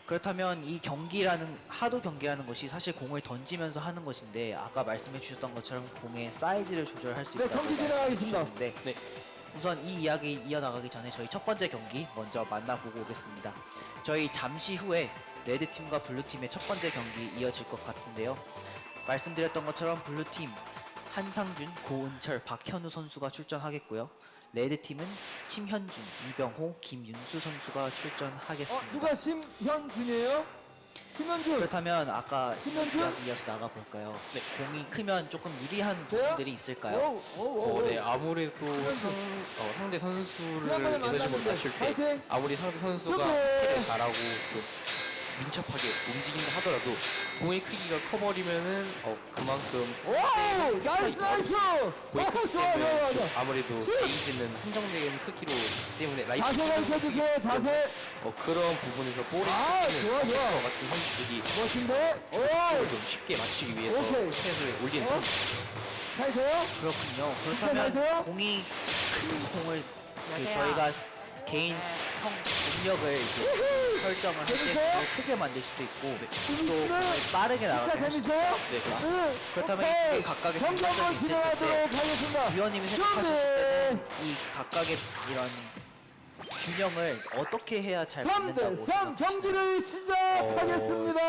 그렇다면 이 경기라는 하도 경기라는 것이 사실 공을 던지면서 하는 것인데 아까 말씀해 주셨던 것처럼 공의 사이즈를 조절할 수 네, 있다고 경기 진행하겠습니다. 말씀해 주셨는데 네. 우선 이 이야기 이어나가기 전에 저희 첫 번째 경기 먼저 만나보고 오겠습니다. 저희 잠시 후에 레드팀과 블루팀의 첫 번째 경기 이어질 것 같은데요. 말씀드렸던 것처럼 블루팀 한상준, 고은철, 박현우 선수가 출전하겠고요. 레드팀은 심현준, 이병호, 김윤수 선수가 출전하겠습니다. 누가 심현준이에요? 심현준. 그렇다면 아까 심현준? 이야기 이어서 나가볼까요? 네. 공이 크면 조금 유리한 저요? 부분들이 있을까요? 네, 아무래도 상대 선수를 지난번에 에너지볼 만났는데 맞출 때 파이팅! 아무리 상대 선수가 수비! 를 잘하고 좀 민첩하게 움직인다 하더라도 공의 크기가 커버리면은 그만큼 오! 나이스 나이스! 공의 오, 크기 좋아 때문에 좋아 좀 좋아. 아무래도 슛! 게이지는 한정된 크기로 때문에 라이트 자세 가르쳐주세요 자세. 그런 부분에서 볼을 아, 좋아, 좋아. 것 같은 선수들이 멋진데? 공을 오! 좀 쉽게 맞추기 위해서 오케이. 스탯을 올리는 어? 잘해요? 그렇군요. 진짜 그렇다면 잘해요? 공이 큰 공을 저희가 개인 능력을 이제 설정을 할 때 재밌어요? 공을 크게 만들 수도 있고 또 재밌어요? 공을 빠르게 진짜 나가게 할 수도 재밌어요? 있습니다. 응. 그렇다면 오케이. 이 각각의 경기 장단점이 한번 있을 진행하도록 텐데 하겠습니다. 위원님이 생각하실 때는 이 각각의 이런 균형을 어떻게 해야 잘 3대 맞는다고 3 생각하시나요? 경기를 시작하겠습니다.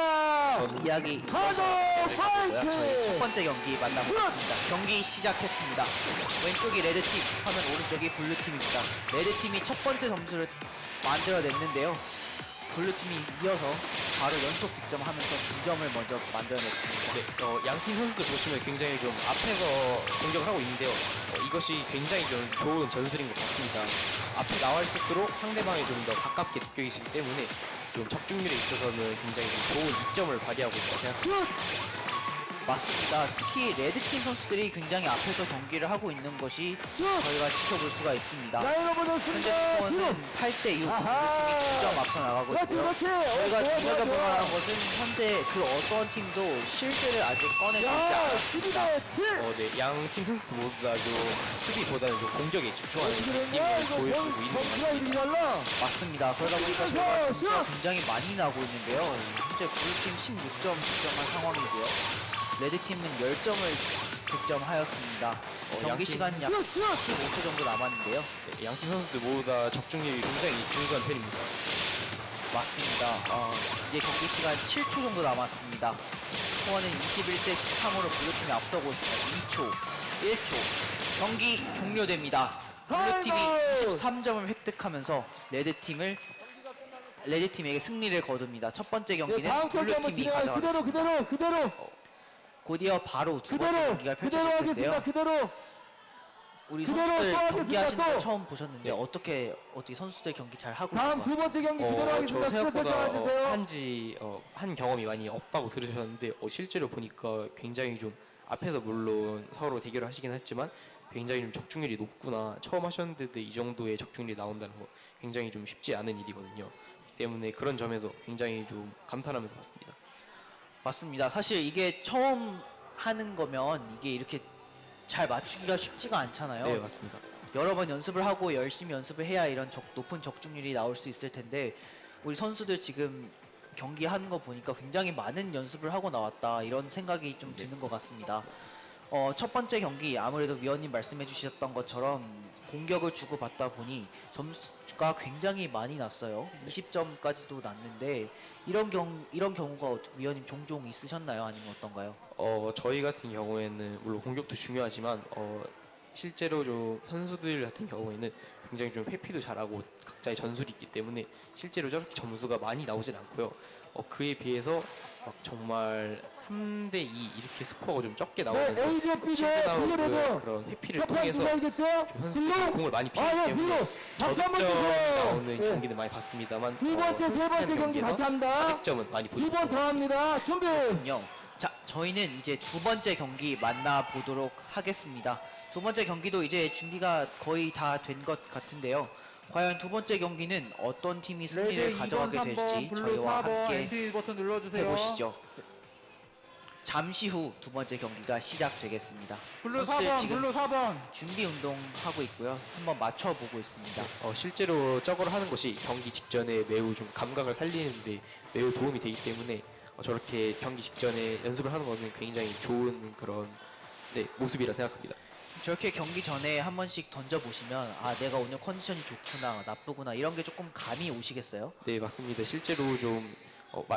이야기 하도 저희 첫 파이팅! 번째 경기 만나보겠습니다. 경기 시작했습니다. 왼쪽이 레드팀, 하면 오른쪽이 블루팀입니다. 레드팀이 첫 번째 점수를 만들어냈는데요. 블루팀이 이어서 바로 연속 득점하면서 2점을 먼저 만들어냈습니다. 네, 양팀 선수들 보시면 굉장히 좀 앞에서 공격을 하고 있는데요. 이것이 굉장히 좀 좋은 전술인 것 같습니다. 앞에 나와 있을수록 상대방이 좀 더 가깝게 느껴지기 때문에 좀 적중률에 있어서는 굉장히 좀 좋은 이점을 발휘하고 있다고 생각합니다. 맞습니다. 특히 레드팀 선수들이 굉장히 앞에서 경기를 하고 있는 것이 저희가 지켜볼 수가 있습니다. 라인업 현재 보냈습니다. 스코어는 8대6 아하. 블루팀이 2점 앞서 나가고 그렇지 있고요. 그렇지. 저희가 좋아, 눈여겨볼 좋아, 만한 좋아. 것은 현재 그 어떤 팀도 실드를 아직 꺼내지 야 않았습니다. 12대 7. 네, 양팀 선수들 모두 다 좀 수비보다는 좀 공격에 집중하는 어떻게 됐냐 느낌을 이거 보여주고 있는 것 경기가 이렇게 같습니다. 달라. 맞습니다. 그러다 보니까 슛! 저희가 슛! 점수가 굉장히 많이 나고 있는데요. 현재 블루팀 16점 득점한 상황이고요. 레드팀은 10점을 득점하였습니다. 경기 양팀 시간 약 슛! 슛! 15초 정도 남았는데요. 네, 양팀 선수들 모두 다 적중률이 굉장히 준수한 편입니다. 맞습니다. 이제 경기 시간 7초 정도 남았습니다. 스코어는 21대 13으로 블루팀이 앞서고 있습니다. 2초, 1초. 경기 종료됩니다. 블루팀이 타임아웃! 23점을 획득하면서 레드팀에게 승리를 거둡니다. 첫 번째 네, 경기는 다음 경기 한번 블루팀이 진행할 가져가겠습니다. 그대로 곧이어 바로 두 번째 그대로 경기가 그대로 펼쳐질 텐데요. 하겠습니다. 그대로 우리 그대로 선수들 또 하겠습니다, 경기하시는 거 또. 처음 보셨는데 네. 어떻게 선수들 경기 잘 하고 다음 있는 두 것 번째 경기 그대로 저 하겠습니다. 스텝 생각보다 설정해주세요. 한 경험이 많이 없다고 들으셨는데 실제로 보니까 굉장히 좀 앞에서 물론 서로 대결을 하시긴 했지만 굉장히 좀 적중률이 높구나. 처음 하셨는데도 이 정도의 적중률이 나온다는 거 굉장히 좀 쉽지 않은 일이거든요. 그렇기 때문에 그런 점에서 굉장히 좀 감탄하면서 봤습니다. 맞습니다. 사실 이게 처음 하는 거면 이게 이렇게 잘 맞추기가 쉽지가 않잖아요. 네, 맞습니다. 여러 번 연습을 하고 열심히 연습을 해야 이런 높은 적중률이 나올 수 있을 텐데 우리 선수들 지금 경기하는 거 보니까 굉장히 많은 연습을 하고 나왔다 이런 생각이 좀 드는 것 같습니다. 첫 번째 경기 아무래도 위원님 말씀해 주셨던 것처럼 공격을 주고받다 보니 점수가 굉장히 많이 났어요. 20점까지도 났는데 이런 경우가 위원님 종종 있으셨나요? 아니면 어떤가요? 저희 같은 경우에는 물론 공격도 중요하지만 실제로 좀 선수들 같은 경우에는 굉장히 좀 회피도 잘하고 각자의 전술이 있기 때문에 실제로 저렇게 점수가 많이 나오진 않고요. 그에 비해서 막 정말 3대 2 이렇게 스코어가 좀 적게 네, 나오면서 A조 B조 실드 나오고 블루레드 그런 회피를 첫판 통해서 누가 이겼죠? 좀 선수들이 공을 많이 피기 아, 예, 때문에 블루 박수 한번 저득점 주세요. 나오는 예. 경기는 많이 봤습니다만 두 번째, 세 번째 경기 같이 합니다. 득점은 많이 보지 두 번 더 합니다. 준비. 그렇군요. 자, 저희는 이제 두 번째 경기 만나보도록 하겠습니다. 두 번째 경기도 이제 준비가 거의 다 된 것 같은데요. 과연 두 번째 경기는 어떤 팀이 승리를 가져가게 될지 저희와 함께 버튼 눌러주세요. 해보시죠. 잠시 후 두 번째 경기가 시작되겠습니다. 블루 선수들 4번, 지금 블루 4번. 준비 운동하고 있고요. 한번 맞춰보고 있습니다. 실제로 저걸 하는 것이 경기 직전에 매우 좀 감각을 살리는데 매우 도움이 되기 때문에 저렇게 경기 직전에 연습을 하는 것은 굉장히 좋은 그런 모습이라 생각합니다. 저렇게 경기 전에 한 번씩 던져보시면 아 내가 오늘 컨디션이 좋구나 나쁘구나 이런 게 조금 감이 오시겠어요? 네, 맞습니다. 실제로 좀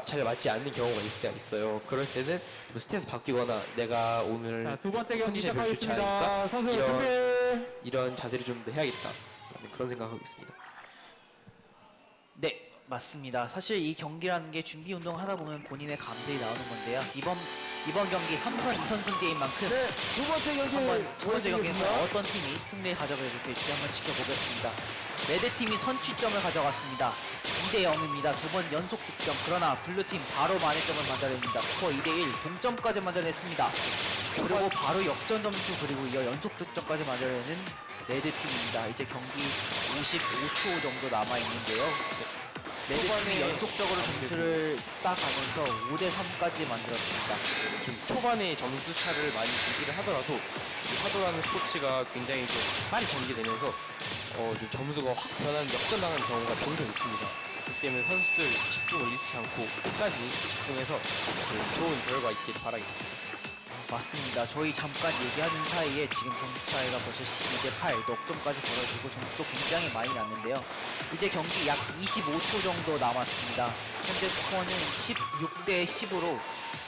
잘 맞지 않는 경우가 있을 때가 있어요. 그럴 때는 좀 스탠스 바뀌거나 내가 오늘 자, 두 번째 경기 컨디션이 별로 좋지 않으니까 시작하겠습니다. 선수 준비. 이런 자세를 좀 더 해야겠다. 그런 생각하고 있습니다. 네 맞습니다. 사실 이 경기라는 게 준비 운동 하다 보면 본인의 감들이 나오는 건데요. 이번 경기 3선 2선승 게임 만큼 네, 두 번째 경기. 한번 두 번째 경기는 보여드리겠습니다. 어떤 팀이 승리를 가져가게 될지 한번 지켜보겠습니다. 레드팀이 선취점을 가져갔습니다. 2대 0입니다. 두 번 연속 득점. 그러나 블루팀 바로 만회점을 만들어냅니다. 스코어 2대 1 동점까지 만들어냈습니다. 그리고 바로 역전 점수 그리고 이어 연속 득점까지 만들어내는 레드팀입니다. 이제 경기 55초 정도 남아있는데요. 레드팀이 연속적으로 점수를 따가면서 5대 3까지 만들었습니다. 좀 초반에 점수 차를 많이 유지를 하더라도 이 파도라는 스포츠가 굉장히 좀 빨리 전개되면서 좀 점수가 확 변하는 역전당하는 경우가 종종 있습니다. 그렇기 때문에 선수들 집중을 잃지 않고 끝까지 집중해서 좋은 결과 있길 바라겠습니다. 맞습니다. 저희 잠깐 얘기하는 사이에 지금 점수 차이가 벌써 12대 8 넉점까지 벌어지고 점수도 굉장히 많이 났는데요. 이제 경기 약 25초 정도 남았습니다. 현재 스코어는 16대 10으로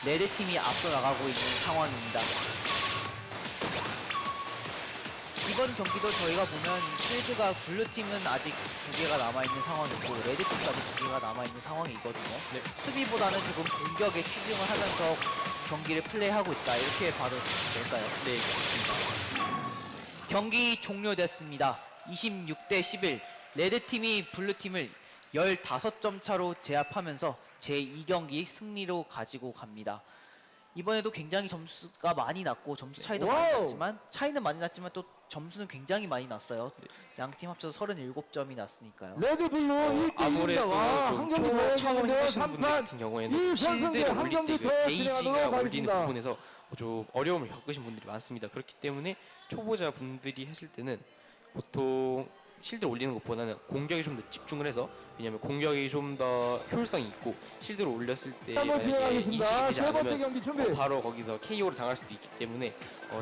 레드팀이 앞서 나가고 있는 상황입니다. 이번 경기도 저희가 보면 실드가 블루팀은 아직 2개가 남아있는 상황이고 레드팀까지 2개가 남아있는 상황이거든요. 네. 수비보다는 조금 공격에 치중을 하면서 경기를 플레이하고 있다, 이렇게 봐도 될까요? 네, 그렇습니다. 경기 종료됐습니다. 26대 11 레드팀이 블루팀을 15점 차로 제압하면서 제2경기 승리로 가지고 갑니다. 이번에도 굉장히 점수가 많이 났고 점수 차이도 많이 와우. 났지만 차이는 많이 났지만 또 점수는 굉장히 많이 났어요. 양 팀 합쳐서 37점이 났으니까요. 레드 블루 1대1입니다. 아무래도 와, 한 경기 더 처음 해주는데요. 해보시는 분들 3판 같은 경우에는 이선승제 실드를 한 올릴 경기 때 더 게이지가 진행하도록 올리는 하겠습니다. 부분에서 좀 어려움을 겪으신 분들이 많습니다. 그렇기 때문에 초보자 분들이 하실 때는 보통 실드를 올리는 것보다는 공격에 좀 더 집중을 해서, 왜냐하면 공격이 좀 더 효율성이 있고 실드를 올렸을 때 한번 만약에 진행하겠습니다. 인식이 되지 세 번째 않으면 경기 준비. 바로 거기서 KO를 당할 수도 있기 때문에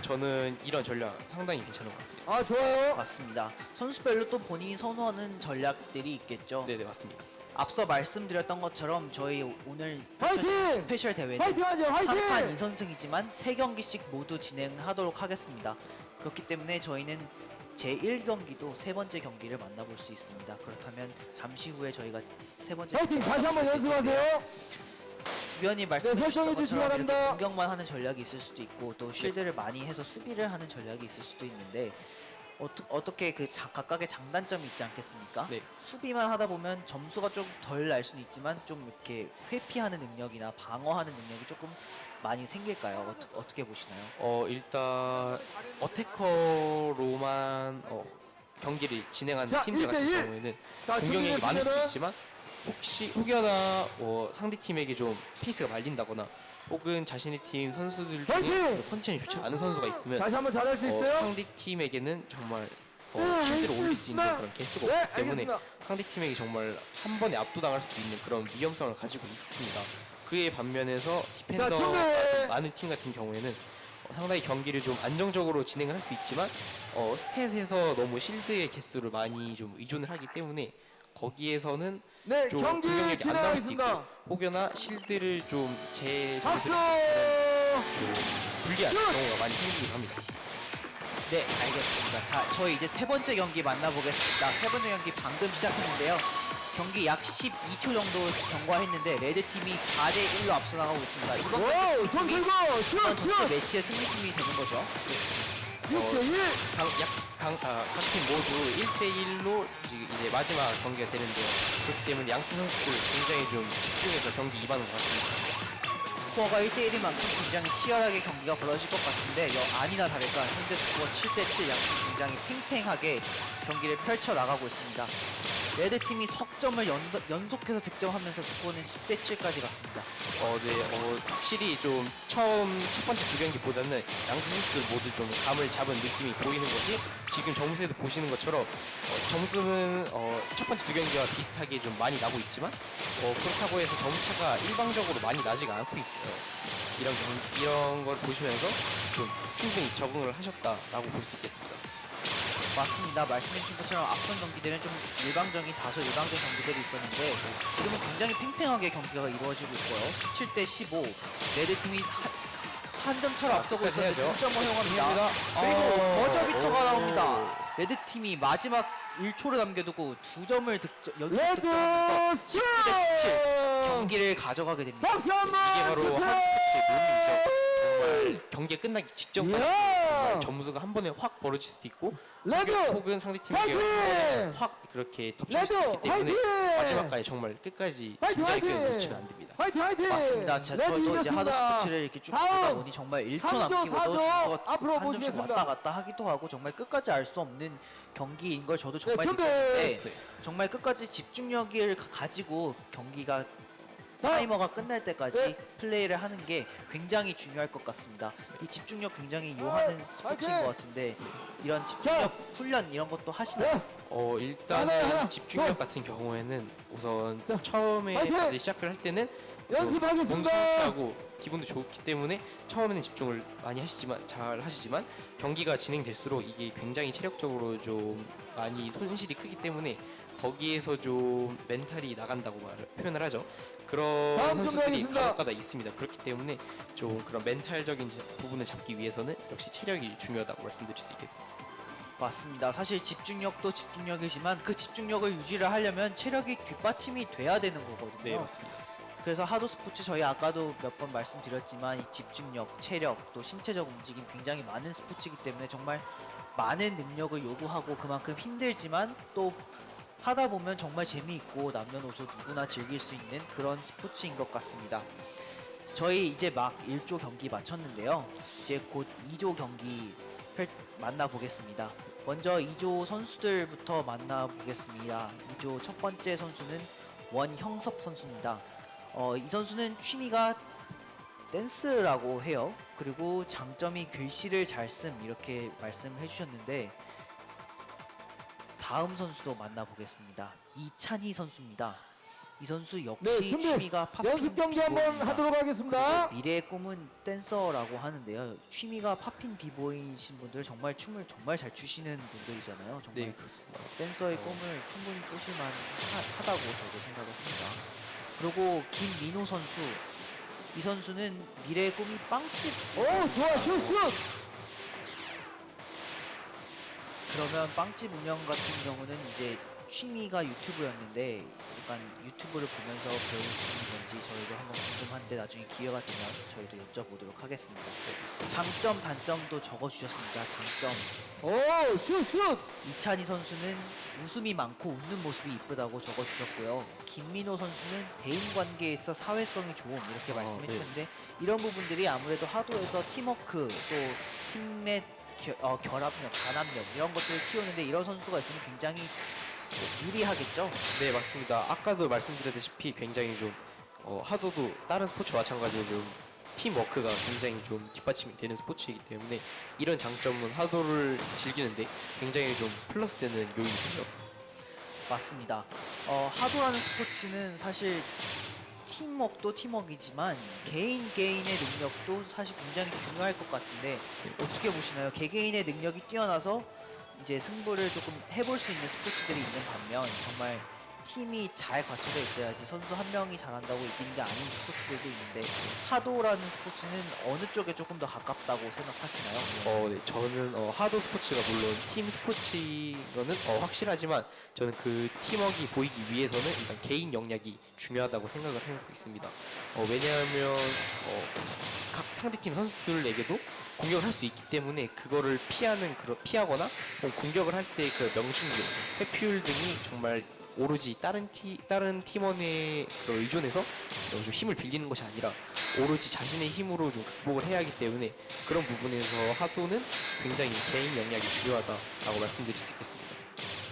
저는 이런 전략 상당히 괜찮은 것 같습니다. 아, 좋아요. 맞습니다. 선수별로 또 본인이 선호하는 전략들이 있겠죠. 네네, 맞습니다. 앞서 말씀드렸던 것처럼 저희 오늘 화이팅! 스페셜 대회는 화이팅 하죠. 3판 화이팅! 2선승이지만 3경기씩 모두 진행하도록 하겠습니다. 그렇기 때문에 저희는 제1경기도 세 번째 경기를 만나볼 수 있습니다. 그렇다면 잠시 후에 저희가 세 번째 화이팅! 다시 한번 연습하세요. 위원님 설정해 말씀해주신 주시기 것처럼 이렇게 바랍니다. 공격만 하는 전략이 있을 수도 있고 또 쉴드를 많이 해서 수비를 하는 전략이 있을 수도 있는데 어떻게 그 각각의 장단점이 있지 않겠습니까? 네. 수비만 하다 보면 점수가 좀 덜 날 수는 있지만 좀 이렇게 회피하는 능력이나 방어하는 능력이 조금 많이 생길까요? 어떻게 보시나요? 일단 어태커로만 경기를 진행하는 자, 팀들 같은 1대1. 경우에는 자, 공격력이 많을 수도 준비됐으면은 있지만 혹여나 상대 팀에게 좀 페이스가 말린다거나 혹은 자신의 팀 선수들 중에 화이팅! 컨디션이 좋지 않은 선수가 있으면 다시 한번 잘할 수 있어요? 상대 팀에게는 정말 네, 실드를 올릴 수 있는 알겠습니다. 그런 개수가 네, 없기 때문에 알겠습니다. 상대 팀에게 정말 한 번에 압도당할 수도 있는 그런 위험성을 가지고 있습니다. 그에 반면에서 디펜더가 준비! 좀 많은 팀 같은 경우에는 상당히 경기를 좀 안정적으로 진행을 할 수 있지만 스탯에서 너무 실드의 개수를 많이 좀 의존을 하기 때문에 거기에서는 네, 좀 경기 공격력이 안 나올 수도 있고 진행하겠습니다. 혹여나 실드를 좀 박수! 불리한 경우가 많이 생기긴 합니다. 네, 알겠습니다. 자, 저희 이제 세 번째 경기 만나보겠습니다. 세 번째 경기 방금 시작했는데요. 경기 약 12초 정도 경과했는데 레드팀이 4대 1로 앞서 나가고 있습니다. 이번 와우, 손 팀이 들고 이번 슛! 전체 매치의 승리팀이 되는 거죠. 6대1. 각팀 모두 1대1로 이제 마지막 경기가 되는데요. 그렇기 때문에 양팀 선수들 굉장히 좀 집중해서 경기 임하는 것 같습니다. 스코어가 1대1인 만큼 굉장히 치열하게 경기가 벌어질 것 같은데 아니나 다를까 현재 스코어 7대7 양팀 굉장히 팽팽하게 경기를 펼쳐나가고 있습니다. 레드팀이 석점을 연속해서 득점하면서 스코어는 10대7까지 갔습니다. 확실히 좀 첫 번째 두 경기보다는 양팀 선수들 모두 좀 감을 잡은 느낌이 보이는 것이 지금 점수에도 보시는 것처럼 점수는 첫 번째 두 경기와 비슷하게 좀 많이 나고 있지만 그렇다고 해서 점수차가 일방적으로 많이 나지가 않고 있어요. 이런 걸 보시면서 좀 충분히 적응을 하셨다라고 볼 수 있겠습니다. 맞습니다. 말씀해주신 것처럼 앞선 경기들은 좀 다소 일방적인 경기들이 있었는데 지금은 굉장히 팽팽하게 경기가 이루어지고 있고요. 17대 15 레드팀이 한 점 차로 자, 앞서고 끝까지 있었는데 해야죠. 득점을 허용합니다. 그리고 버저비터가 나옵니다. 레드팀이 마지막 1초를 남겨두고 2점을 연속 레드 득점하면서 슛! 10대17 경기를 가져가게 됩니다. 박수 이게 한번 바로 주세요! 한스포츠의 묘미죠. 정말 경기가 끝나기 직전까지 이야! 정말 점수가 한 번에 확 벌어질 수도 있고 레드 혹은 상대팀에게 화이팅! 확 그렇게 덮칠 수 레드 있기 때문에 화이팅! 마지막까지 정말 끝까지 화이팅, 긴장의 화이팅! 끈을 놓치면 안 됩니다. 화이팅 화이팅! 맞습니다. 레드 저도 이제 이겼습니다. 하드 스포츠를 이렇게 쭉 다음! 보다 보니 정말 1초 3조, 남기고도 4조 점수가 앞으로 한 점씩 보시겠습니다. 왔다 갔다 하기도 하고 정말 끝까지 알 수 없는 경기인 걸 저도 정말 준비! 느꼈는데 정말 끝까지 집중력을 가지고 경기가 타이머가 끝날 때까지 네. 플레이를 하는 게 굉장히 중요할 것 같습니다. 이 집중력 굉장히 요하는 스포츠인 파이팅! 것 같은데 이런 집중력 훈련 이런 것도 하시나요? 네. 일단은 하나. 집중력 같은 경우에는 우선 자, 처음에 파이팅! 다들 시작을 할 때는 연습하겠습니다. 하고 기분도 좋기 때문에 처음에는 집중을 많이 하시지만 잘 하시지만 경기가 진행될수록 이게 굉장히 체력적으로 좀 많이 손실이 크기 때문에 거기에서 좀 멘탈이 나간다고 표현을 하죠. 그런 다음 선수들이 준비하겠습니다. 간혹가다 있습니다. 그렇기 때문에 좀 그런 멘탈적인 부분을 잡기 위해서는 역시 체력이 중요하다고 말씀드릴 수 있겠습니다. 맞습니다. 사실 집중력도 집중력이지만 그 집중력을 유지를 하려면 체력이 뒷받침이 돼야 되는 거거든요. 네, 맞습니다. 그래서 하도 스포츠 저희 아까도 몇 번 말씀드렸지만 이 집중력, 체력, 또 신체적 움직임 굉장히 많은 스포츠이기 때문에 정말 많은 능력을 요구하고 그만큼 힘들지만 또 하다 보면 정말 재미있고 남녀노소 누구나 즐길 수 있는 그런 스포츠인 것 같습니다. 저희 이제 막 1조 경기 마쳤는데요. 이제 곧 2조 경기 만나보겠습니다. 먼저 2조 선수들부터 만나보겠습니다. 2조 첫 번째 선수는 원형섭 선수입니다. 이 선수는 취미가 댄스라고 해요. 그리고 장점이 글씨를 잘 씀 이렇게 말씀을 해주셨는데 다음 선수도 만나보겠습니다. 이찬희 선수입니다. 이 선수 역시 네, 준비. 취미가 팝핑 연습 경기 한번 비보이입니다. 하도록 하겠습니다. 그리고 미래의 꿈은 댄서라고 하는데요. 취미가 팝핀 비보이신 분들 정말 춤을 정말 잘 추시는 분들이잖아요. 정말 네, 그렇습니다. 댄서의 꿈을 충분히 꾸실만 하다고 저도 생각을 합니다. 그리고 김민호 선수, 이 선수는 미래의 꿈이 빵집. 오, 좋아, 슛. 그러면 빵집 운영 같은 경우는 이제 취미가 유튜브였는데 약간 유튜브를 보면서 배우시는 건지 저희도 한번 궁금한데 나중에 기회가 되면 저희도 여쭤보도록 하겠습니다. 장점, 단점도 적어주셨습니다. 장점. 오, 슛. 이찬희 선수는 웃음이 많고 웃는 모습이 이쁘다고 적어주셨고요. 김민호 선수는 대인 관계에서 사회성이 좋음 이렇게 말씀해 네. 주셨는데 이런 부분들이 아무래도 하도에서 팀워크 또 팀의 결합력, 단합력 이런 것들을 키우는데 이런 선수가 있으면 굉장히 유리하겠죠. 네, 맞습니다. 아까도 말씀드렸다시피 굉장히 좀 하도도 다른 스포츠와 마찬가지로 좀 팀워크가 굉장히 좀 뒷받침이 되는 스포츠이기 때문에 이런 장점은 하도를 즐기는데 굉장히 좀 플러스 되는 요인이죠. 맞습니다. 하도라는 스포츠는 사실 팀워크도 팀워크이지만 개인의 능력도 사실 굉장히 중요할 것 같은데 어떻게 보시나요? 개개인의 능력이 뛰어나서 이제 승부를 조금 해볼 수 있는 스포츠들이 있는 반면 정말 팀이 잘 갖춰져 있어야지 선수 한 명이 잘한다고 이기는 게 아닌 스포츠들도 있는데 하도라는 스포츠는 어느 쪽에 조금 더 가깝다고 생각하시나요? 네, 저는 하도 스포츠가 물론 팀 스포츠인 거는 확실하지만 저는 그 팀워크가 보이기 위해서는 일단 개인 역량이 중요하다고 생각을 하고 있습니다. 왜냐하면 각 상대팀 선수들에게도 공격을 할 수 있기 때문에 그거를 피하거나 혹은 공격을 할 때 그 명중률, 회피율 등이 정말 오로지 다른 팀원의 그런 의존해서 좀 힘을 빌리는 것이 아니라 오로지 자신의 힘으로 좀 극복을 해야 하기 때문에 그런 부분에서 하도는 굉장히 개인 역량이 중요하다라고 말씀드릴 수 있겠습니다.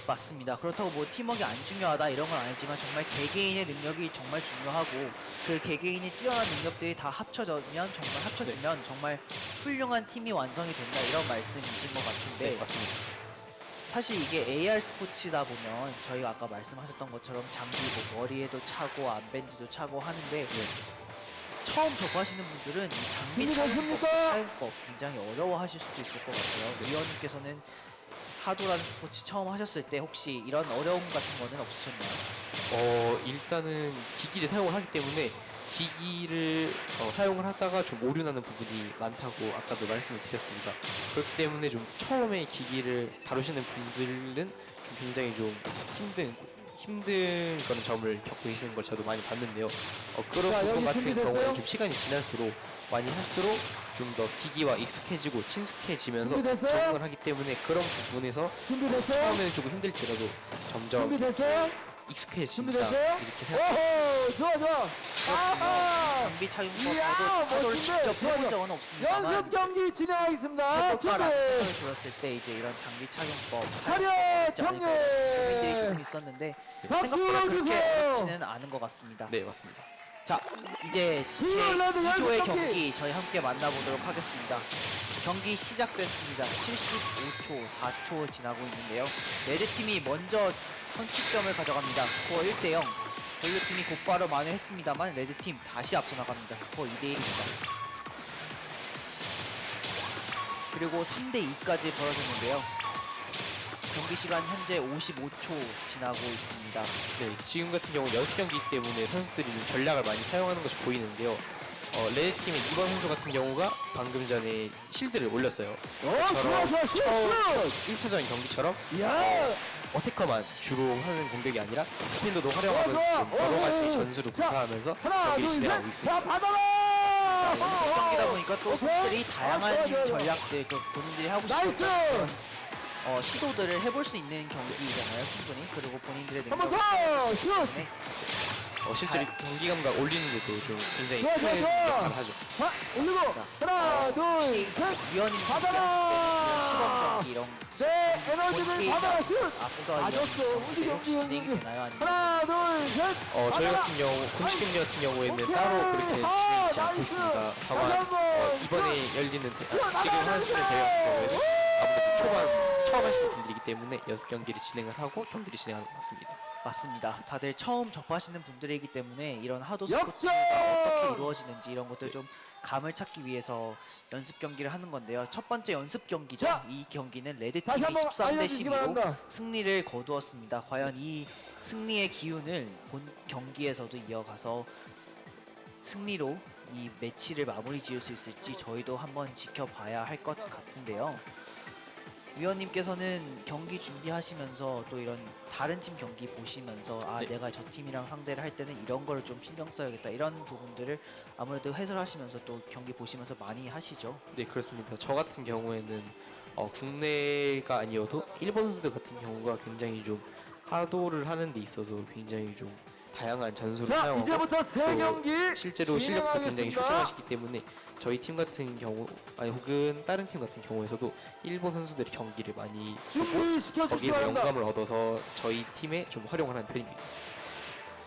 맞습니다. 그렇다고 뭐 팀워크가 안 중요하다 이런 건 아니지만 정말 개개인의 능력이 정말 중요하고 그 개개인이 뛰어난 능력들이 다 합쳐지면 정말 훌륭한 팀이 완성이 된다 이런 말씀이신 것 같은데 네, 맞습니다. 사실 이게 AR 스포츠다 보면 저희가 아까 말씀하셨던 것처럼 장비 뭐 머리에도 차고 암밴드도 차고 하는데 처음 접하시는 분들은 이 장비 준비됐습니까? 사용법 굉장히 어려워하실 수도 있을 것 같아요. 위원님께서는 하도라는 스포츠 처음 하셨을 때 혹시 이런 어려움 같은 거는 없으셨나요? 일단은 기기를 사용을 하기 때문에 기기를 사용을 하다가 좀 오류나는 부분이 많다고 아까도 말씀을 드렸습니다. 그렇기 때문에 좀 처음에 기기를 다루시는 분들은 좀 굉장히 좀 힘든 그런 점을 겪고 계시는 걸 저도 많이 봤는데요. 그런 자, 부분 여기 같은 준비됐어요? 경우는 좀 시간이 지날수록 많이 할수록 좀 더 기기와 익숙해지고 친숙해지면서 준비됐어요? 적응을 하기 때문에 그런 부분에서 준비됐어요? 처음에는 조금 힘들지라도 점점 준비됐어요? 익숙해진다 준비됐어요? 이렇게 생각합니다. 오호, 좋아. 아하! 장비 착용법 이야, 하도를 멋진데? 직접 해본 좋아. 적은 없습니다만 연습 경기 진행하겠습니다. 준비. 해볼까라는 생각이 들었을 때 이제 이런 장비 착용법 차렷 고민들이 경례. 조금 있었는데 박수 생각보다 그렇게 주세요. 어렵지는 않은 것 같습니다. 네, 맞습니다. 자, 이제 제 블루레드 2조의 연습 경기. 경기 저희 함께 만나보도록 하겠습니다. 경기 시작됐습니다. 75초, 4초 지나고 있는데요. 레드팀이 먼저 선취점을 가져갑니다. 스코어 1대0. 블루팀이 곧바로 만회했습니다만 레드팀 다시 앞서 나갑니다. 스코어 2대1입니다. 그리고 3대2까지 벌어졌는데요. 경기 시간 현재 55초 지나고 있습니다. 네, 지금 같은 경우 연습 경기이기 때문에 선수들이 좀 전략을 많이 사용하는 것이 보이는데요. 레드팀의 2번 선수 같은 경우가 방금 전에 실드를 올렸어요. 좋아 좋아 슛! 1차전 경기처럼 야! 어태커만 주로 하는 공격이 아니라 스핀도도 활용하면서 좋아. 좀 여러 가지 오. 전술을 자, 구사하면서 하나 경기를 둘 진행하고 셋! 있습니다. 자 받아라! 연습 경기다 보니까 또 오케이. 선수들이 다양한 좋아, 좋아. 전략들, 그 본인들이 하고 나이스! 싶었던 그런 시도들을 해볼 수 있는 경기잖아요, 충분히. 그리고 본인들의 한 번 능력 더! 슛! 때문에 실제로 경기 감각 올리는 데도 좀 굉장히 좋아, 큰 좋아, 좋아. 역할을 하죠. 자 올리고 하나 둘 셋! 위원님 받아라! 시범 경기 이런 네 에너지를 본게임 받아라 슛! 앞서 맞았어. 우리 경기, 진행이 경기. 되나요? 아니면 하나 둘 셋! 저희 받아라! 같은 경우 공식 경기 같은 경우에는 오케이. 따로 그렇게 진행되지 않고 나이스. 있습니다. 다시 다만 한번. 이번에 열리는 지금 나이스. 하시는 대회 같은 경우에는 아무래도 처음 하시는 분들이기 때문에 연습 경기를 진행을 하고 경기를 진행하는 것 같습니다. 맞습니다. 다들 처음 접하시는 분들이기 때문에 이런 하도 역전! 스포츠가 어떻게 이루어지는지 이런 것들 좀 감을 찾기 위해서 연습 경기를 하는 건데요. 첫 번째 연습 경기죠. 자, 이 경기는 레드팀이 다시 한번 13대 알려주시기 12로 바랍니다. 승리를 거두었습니다. 과연 이 승리의 기운을 본 경기에서도 이어가서 승리로 이 매치를 마무리 지을 수 있을지 저희도 한번 지켜봐야 할 것 같은데요. 위원님께서는 경기 준비하시면서 또 이런 다른 팀 경기 보시면서 네. 내가 저 팀이랑 상대를 할 때는 이런 거를 좀 신경 써야겠다 이런 부분들을 아무래도 해설하시면서 또 경기 보시면서 많이 하시죠. 네, 그렇습니다. 저 같은 경우에는 국내가 아니어도 일본 선수들 같은 경우가 굉장히 좀 하도를 하는 데 있어서 굉장히 좀 다양한 전술을 자 사용하고 이제부터 세 또 경기 실제로 실력도 굉장히 진행하겠습니다. 출중하시기 때문에 저희 팀 같은 경우 혹은 다른 팀 같은 경우에서도 일본 선수들의 경기를 많이 준비시켜 주시기 거기에서 바랍니다. 영감을 얻어서 저희 팀에 좀 활용을 하는 편입니다.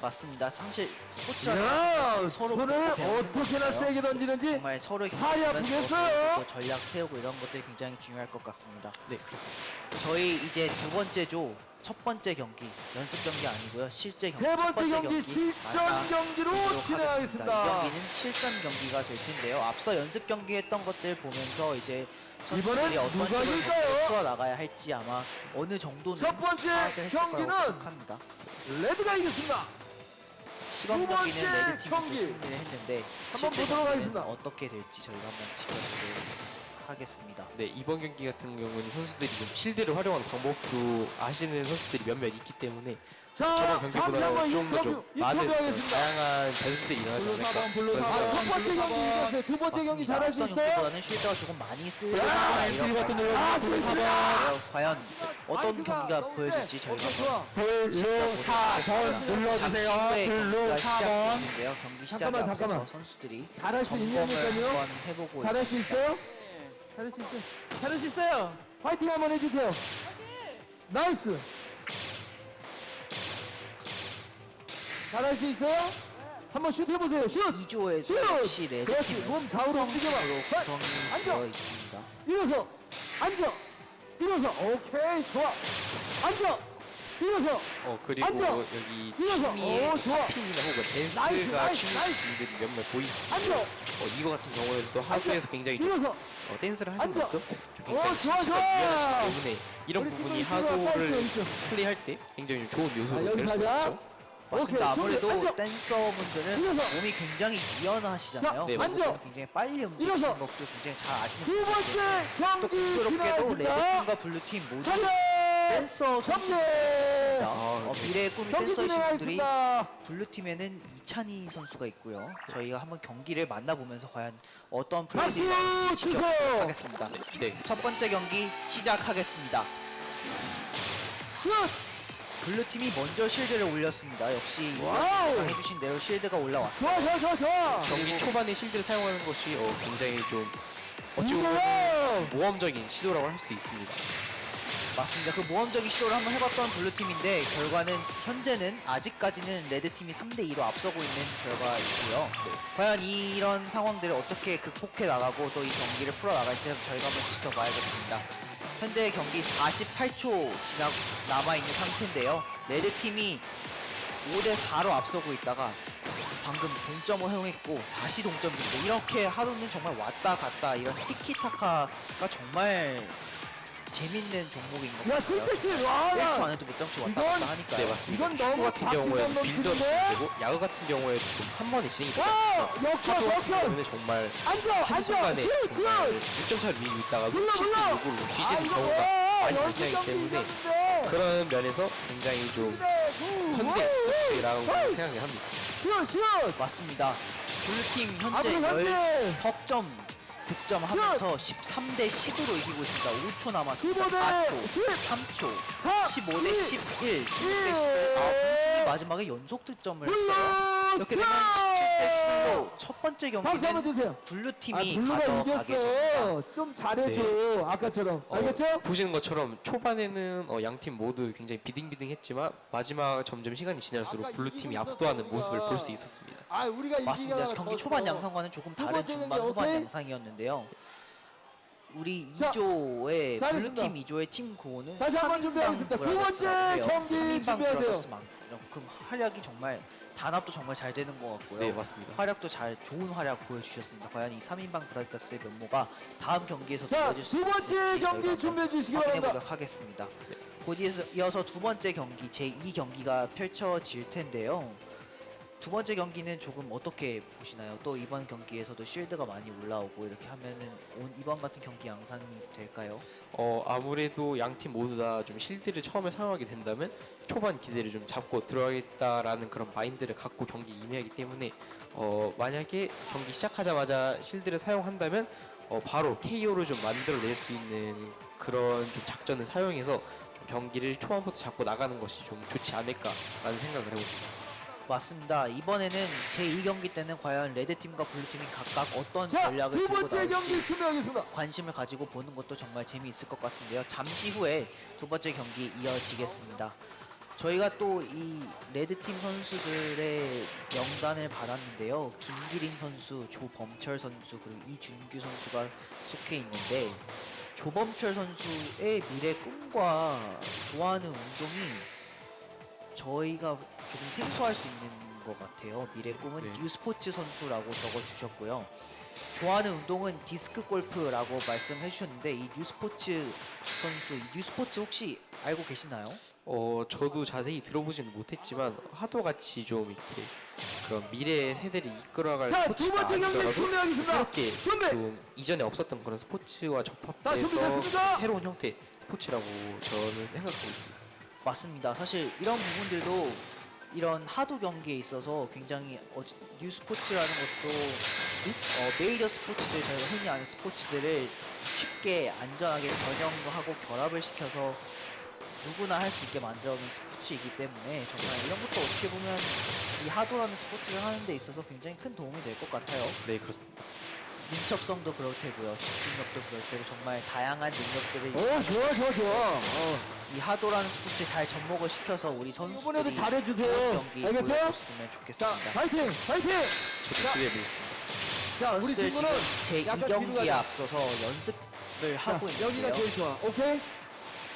맞습니다. 사실 스포츠라는 야 서로 손을 배우는 어떻게나 거잖아요. 세게 던지는지 정말 서로 팔이 아프겠어요? 또 전략 세우고 이런 것들이 굉장히 중요할 것 같습니다. 네, 그렇습니다. 저희 이제 두 번째 조 첫 번째 경기 연습 경기 아니고요 실제 경기 세 첫 번째 경기 실전 경기로 보도록 진행하겠습니다. 이 경기는 실전 경기가 될 텐데요. 앞서 연습 경기 했던 것들 보면서 이제 이번엔 선수들이 어떤 누가 식으로 이길까요? 경기를 풀어 나가야 할지 아마 어느 정도는 첫 번째 파악을 했을 거라고 경기는 생각합니다. 레드가 이겼습니다. 시범 두 번째 경기는 레드팀이 또 경기. 승리를 했는데 한번 실제 보도록 경기는 하겠습니다. 어떻게 될지 저희가 한번 지켜보도록 하겠습니다. 네, 이번 경기 같은 경우는 선수들이 좀 실드를 활용하는 방법도 아시는 선수들이 몇몇 있기 때문에 자 저번 잠시 경기보다는 한번 좀 더 좀 인터뷰 많은 하겠습니다. 다양한 변수들이 일어나지 않을까. 첫 번째 경기 이겼어요. 두 번째 경기 잘할 수 앞선 있어요? 경기보다는 실드가 조금 많이 쓰이는 엔트리 같은 경우 과연 어떤 마이크가 경기가 너무 보여질지 세. 저희가 오케이, 좋아. 블루 4번 눌러주세요. 블루 4번. 경기 시작에 잠깐만, 앞서서 잠깐만. 선수들이 잘할 수 점검을 있냐니까요? 한번 해보고 잘할 수 있습니다. 있어요? 잘할 수 있어요. 잘할 수 있어요. 파이팅 한번 해주세요. 나이스. 잘할 수 있어요? 한번 슛 해보세요. 슛. 2조에 슛! 역시 그렇지. 레드팀은 몸 좌우로 움직여봐. 으로 헛! 구성이 앉아. 되어 있습니다. 일어서. 앉아. 일어서. 오케이. 좋아. 앉아. 일어서. 그리고 앉아. 여기 일어서. 취미의 오, 좋아. 탑핑이나 혹은 나이스, 댄스가 나이스, 취미 나이스. 분들이 몇몇 보이는데 앉아. 이거 같은 경우에서도 하드에서 굉장히 좀 일어서. 댄스를 하는 앉아. 것도 좀 굉장히 좋아, 신체가 좋아. 유연하시기 때문에 이런 우리 부분이 친구 이쪽으로 하도를 빨리 있어. 플레이할 때 굉장히 좀 좋은 요소로 여기 될 수 가자. 있죠. 맞습니다. 오케이, 아무래도 저기 앉아. 댄서분들은 일어서. 몸이 굉장히 유연하시잖아요. 자, 네, 그래서 앉아. 굉장히 빨리 움직이는 일어서. 것도 굉장히 잘 아시는 두 분들인데 번째 또 경기 공교롭게도 진행하겠습니다. 레드팀과 블루팀 모두 차렷. 댄서 경기. 선수입니다. 미래의 꿈이 경기 댄서이신 분들이 진행하겠습니다. 블루팀에는 이찬희 선수가 있고요. 저희가 한번 경기를 만나보면서 과연 어떤 박수 플레이를 주세요. 하겠습니다. 기대하겠습니다. 첫 번째 경기 시작하겠습니다. 슛. 블루팀이 먼저 실드를 올렸습니다. 역시 와우. 해주신 대로 실드가 올라왔습니다. 좋아, 좋아, 좋아, 좋아. 경기 초반에 실드를 사용하는 것이 굉장히 좀 어찌 보면 이거요. 모험적인 시도라고 할 수 있습니다. 맞습니다. 그 모험적인 시도를 한번 해봤던 블루팀인데 결과는 현재는 아직까지는 레드팀이 3대2로 앞서고 있는 결과이고요. 과연 이런 상황들을 어떻게 극복해 나가고 또 이 경기를 풀어나갈지 저희가 한번 지켜봐야겠습니다. 현재 경기 48초 남아있는 상태인데요. 레드팀이 5대4로 앞서고 있다가 방금 동점을 허용했고 다시 동점인데 이렇게 하루는 정말 왔다 갔다 이런 티키타카가 정말 재밌는 종목인 것 야, 같아요. 진태씨, 와, 1초 야. 안에도 몇 점씩 왔다 이건- 갔다 하니까요. 네 맞습니다. 이건 축구 너무 같은 경우에는 박진감 빌드업 넘치는데? 진행되고 야구 같은 경우에도 좀 한 번에 진행이 되고 와, 역전, 하도 같은 역전. 경우는 정말 앉아, 앉아. 한순간에 시읒, 정말 시읒. 6점 차를 이기고 있다가 불러, 10대 불러. 6으로 아, 뒤지는 이거 경우가 뭐야? 많이 연습 발생하기 경기 때문에 이겼는데. 그런 면에서 굉장히 좀 현대 현대 스포츠라고 생각을 합니다. 시읒, 시읒. 맞습니다. 블루팀 현재 앞으로 현재. 10석점 득점하면서 13대 10으로 이기고 있습니다. 5초 남았습니다. 15대 4초, 10. 3초, 4, 15대 2, 11, 16대 11. 1. 블루팀이 마지막에 연속 득점을 했어요. 이렇게 되면 17대 11로 첫 번째 박수 한번 경기는 주세요. 블루팀이 블루가 가져가게 됩니다. 이겼어. 좀 잘해줘. 아까처럼. 알겠죠? 보시는 것처럼 초반에는 양팀 모두 굉장히 비등비등했지만 마지막 점점 시간이 지날수록 아까 블루팀이 이기고 압도하는 있었어, 모습을 우리가. 볼 수 있었습니다. 아, 우리가 맞습니다. 이기다가 경기 졌어. 초반 양상과는 조금 두 다른 번째 중반 경기 후반 오케이? 양상이었는데요. 우리 자, 2조의 잘했습니다. 블루팀 2조의 팀 구호는 다시 한번 준비하겠습니다. 두 번째 경기 준비하세요. 그럼 활약이 정말 단합도 정말 잘 되는 것 같고요. 네 맞습니다. 활약도 잘 좋은 활약 보여주셨습니다. 과연 이 3인방 브라더스의 면모가 다음 경기에서 자, 보여줄 수 두 번째 있을지 경기 저희가 준비해 주시기 확인해 바랍니다. 보도록 하겠습니다. 곧 이어서 두 번째 경기 제2 경기가 펼쳐질 텐데요. 두 번째 경기는 조금 어떻게 보시나요? 또 이번 경기에서도 실드가 많이 올라오고 이렇게 하면은 이번 같은 경기 양상이 될까요? 아무래도 양 팀 모두 다 좀 실드를 처음에 사용하게 된다면 초반 기대를 좀 잡고 들어가겠다라는 그런 마인드를 갖고 경기 임해하기 때문에 만약에 경기 시작하자마자 실드를 사용한다면 바로 KO를 좀 만들어낼 수 있는 그런 좀 작전을 사용해서 좀 경기를 초반부터 잡고 나가는 것이 좀 좋지 않을까라는 생각을 해봅니다. 맞습니다. 이번에는 제2경기 때는 과연 레드팀과 블루팀이 각각 어떤 자, 전략을 두 들고 번째 나올지 경기 준비하겠습니다. 관심을 가지고 보는 것도 정말 재미있을 것 같은데요. 잠시 후에 두 번째 경기 이어지겠습니다. 저희가 또 이 레드팀 선수들의 명단을 받았는데요. 김기린 선수, 조범철 선수, 그리고 이준규 선수가 속해 있는데 조범철 선수의 미래 꿈과 좋아하는 운동이 저희가 조금 생소할 수 있는 것 같아요. 미래 꿈은 네. 뉴스포츠 선수라고 적어주셨고요. 좋아하는 운동은 디스크 골프라고 말씀해 주셨는데 이 뉴스포츠 선수, 이 뉴스포츠 혹시 알고 계시나요? 저도 자세히 들어보지는 못했지만 하도같이 좀 이렇게 그런 미래 세대를 이끌어갈 자, 스포츠가 두 번째 경기 아니더라도 준비하겠습니다. 새롭게 준비! 좀 이전에 없었던 그런 스포츠와 자, 접합돼서 준비됐습니다. 새로운 형태 스포츠라고 저는 생각하고 있습니다. 맞습니다. 사실 이런 부분들도 이런 하도 경기에 있어서 굉장히 뉴스포츠라는 것도 메이저 스포츠들, 저희가 흔히 아는 스포츠들을 쉽게 안전하게 변형하고 결합을 시켜서 누구나 할 수 있게 만들어놓은 스포츠이기 때문에 정말 이런 것도 어떻게 보면 이 하도라는 스포츠를 하는 데 있어서 굉장히 큰 도움이 될 것 같아요. 네 그렇습니다. 민첩성도 그럴 테고요. 집중력도 그럴 테고 정말 다양한 능력들을 좋아. 이 하도라는 스포츠에 잘 접목을 시켜서 우리 선수들이 이번에도 잘해주세요. 좋은 경기 알겠죠? 보여줬으면 자, 좋겠습니다. 파이팅! 파이팅! 저도 기대해보겠습니다. 자, 우리 선수들 친구는 지금 약간 제2경기에 뒤로 가자. 앞서서 연습을 자, 하고 여기가 있는데요. 제일 좋아. 오케이?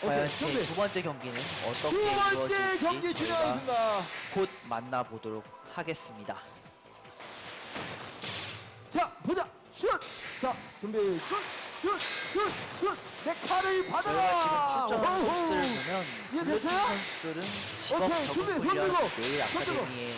과연 오케이, 준비. 제 두 번째 경기는 어떻게 두 번째 이루어질지 경기 저희가 진행하겠습니다. 곧 만나보도록 하겠습니다. 자, 보자. 슛! 자, 준비. 슛! 내 칼을 저희가 받아라! 지금 출전하는 호호! 선수들을 보면 블루팀 이해됐어요? 선수들은 직업 오케이, 적응 준비, 손 훈련 들고, 매일 손 들고. 아카데미에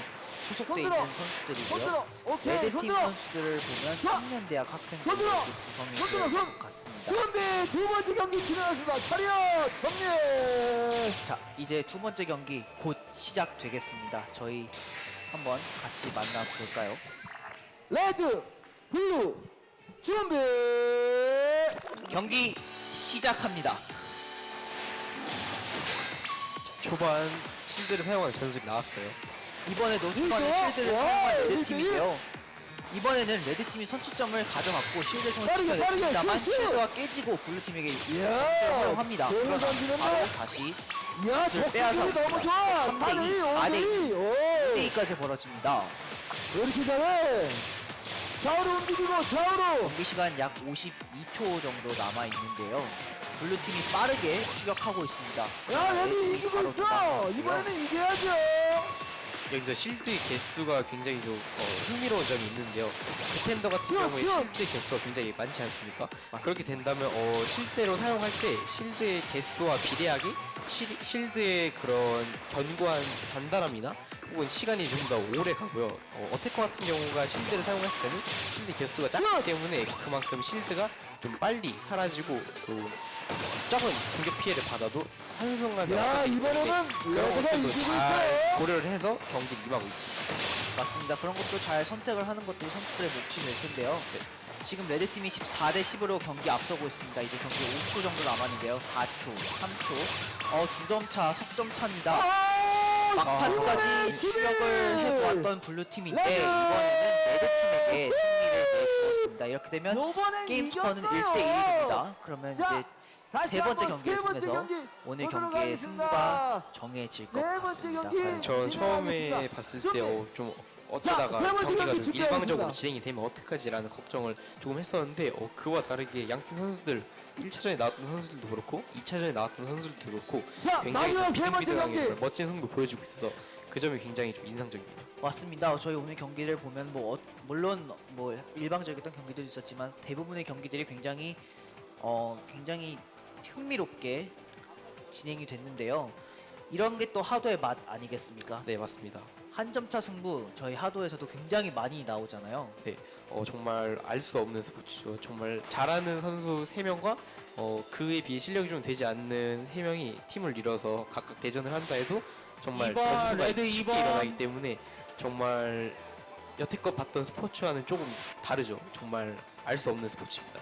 소속돼 손 있는 들어. 선수들이고요. 손들어! 오케이, 레드팀 손들어! 선수들을 보면 자, 청년대학 학생들이 손들어. 구성이 손들어, 되어 손. 있는 것 같습니다. 준비! 두 번째 경기 진행하겠습니다. 차렷! 정리! 자, 이제 두 번째 경기 곧 시작되겠습니다. 저희 한번 같이 만나볼까요? 레드, 블루, 준비! 경기 시작합니다. 초반 실드를 사용하는 전술이 나왔어요. 이번에도 초반에 이거? 실드를 와, 사용한 이거 레드팀인데요. 이번에는 레드팀이 선취점을 가져갔고 실드송을 빠르게, 지켜냈습니다만 슛, 슛! 실드가 깨지고 블루팀에게 이야, 허용합니다. 좋은 그러나 던지는데? 바로 다시 야, 빼앗아 적극적이 너무 좋아. 3대2, 4대2, 5대2. 1대2까지 벌어집니다. 왜 이렇게 잘해? 좌우로 움직이고 좌우로. 경기 시간 약 52초 정도 남아 있는데요. 블루팀이 빠르게 추격하고 있습니다. 야, 여기 레드팀이 이기고 바로 있어. 도망가고요. 이번에는 이겨야죠. 여기서 실드 개수가 굉장히 좀 흥미로운 점이 있는데요. 디펜더 같은 튀어, 경우에 튀어. 실드 개수가 굉장히 많지 않습니까? 그렇게 된다면 실제로 사용할 때 실드의 개수와 비례하게 실드의 그런 견고한 단단함이나 혹은 시간이 좀 더 오래 가고요. 어태커 같은 경우가 실드를 사용했을 때는 실드 개수가 작기 때문에 그만큼 실드가 좀 빨리 사라지고 또 적은 공격 피해를 받아도 한순간에 야, 없어지기 때문에 이번에는 그런 레드가 것들도 이기고 잘 있어요. 고려를 해서 경기를 임하고 있습니다. 맞습니다. 그런 것도 잘 선택을 하는 것도 선수들의 몫이 될 텐데요. 지금 레드팀이 14대 10으로 경기 앞서고 있습니다. 이제 경기 5초 정도 남았는데요. 4초, 3초, 2점 차, 석점 차입니다. 아, 막판까지 추격을 해보았던 블루팀인데 이번에는 레드팀에게 승리를 내주었습니다. 이렇게 되면 이번엔 게임 스코어는 이겼어요. 1대1입니다. 그러면 자, 이제 다시 세 번째 한번 경기를 세 번째 통해서 경기 오늘 보도록 경기의 하겠습니다. 승부가 정해질 것 세 번째 같습니다. 경기. 과연 전 처음에 진행하겠습니다. 봤을 준비. 때 좀 어쩌다가 세 번째 경기가 경기 좀 집중하겠습니다. 일방적으로 진행이 되면 어떡하지라는 걱정을 조금 했었는데 그와 다르게 양팀 선수들 1차전에 나왔던 선수들도 그렇고 2차전에 나왔던 선수들도 그렇고 자, 굉장히 마지막 좀 세 번째 비등비등하게 경기. 멋진 승부 보여주고 있어서 그 점이 굉장히 좀 인상적입니다. 맞습니다. 저희 오늘 경기를 보면 물론 일방적이었던 경기도 있었지만 대부분의 경기들이 굉장히 굉장히 흥미롭게 진행이 됐는데요. 이런 게 또 하도의 맛 아니겠습니까? 네, 맞습니다. 한 점 차 승부 저희 하도에서도 굉장히 많이 나오잖아요. 네, 정말 알 수 없는 스포츠죠. 정말 잘하는 선수 3명과 그에 비해 실력이 좀 되지 않는 3명이 팀을 이뤄서 각각 대전을 한다 해도 정말 2번, 변수가 레드 쉽게 2번. 일어나기 때문에 정말 여태껏 봤던 스포츠와는 조금 다르죠. 정말 알 수 없는 스포츠입니다.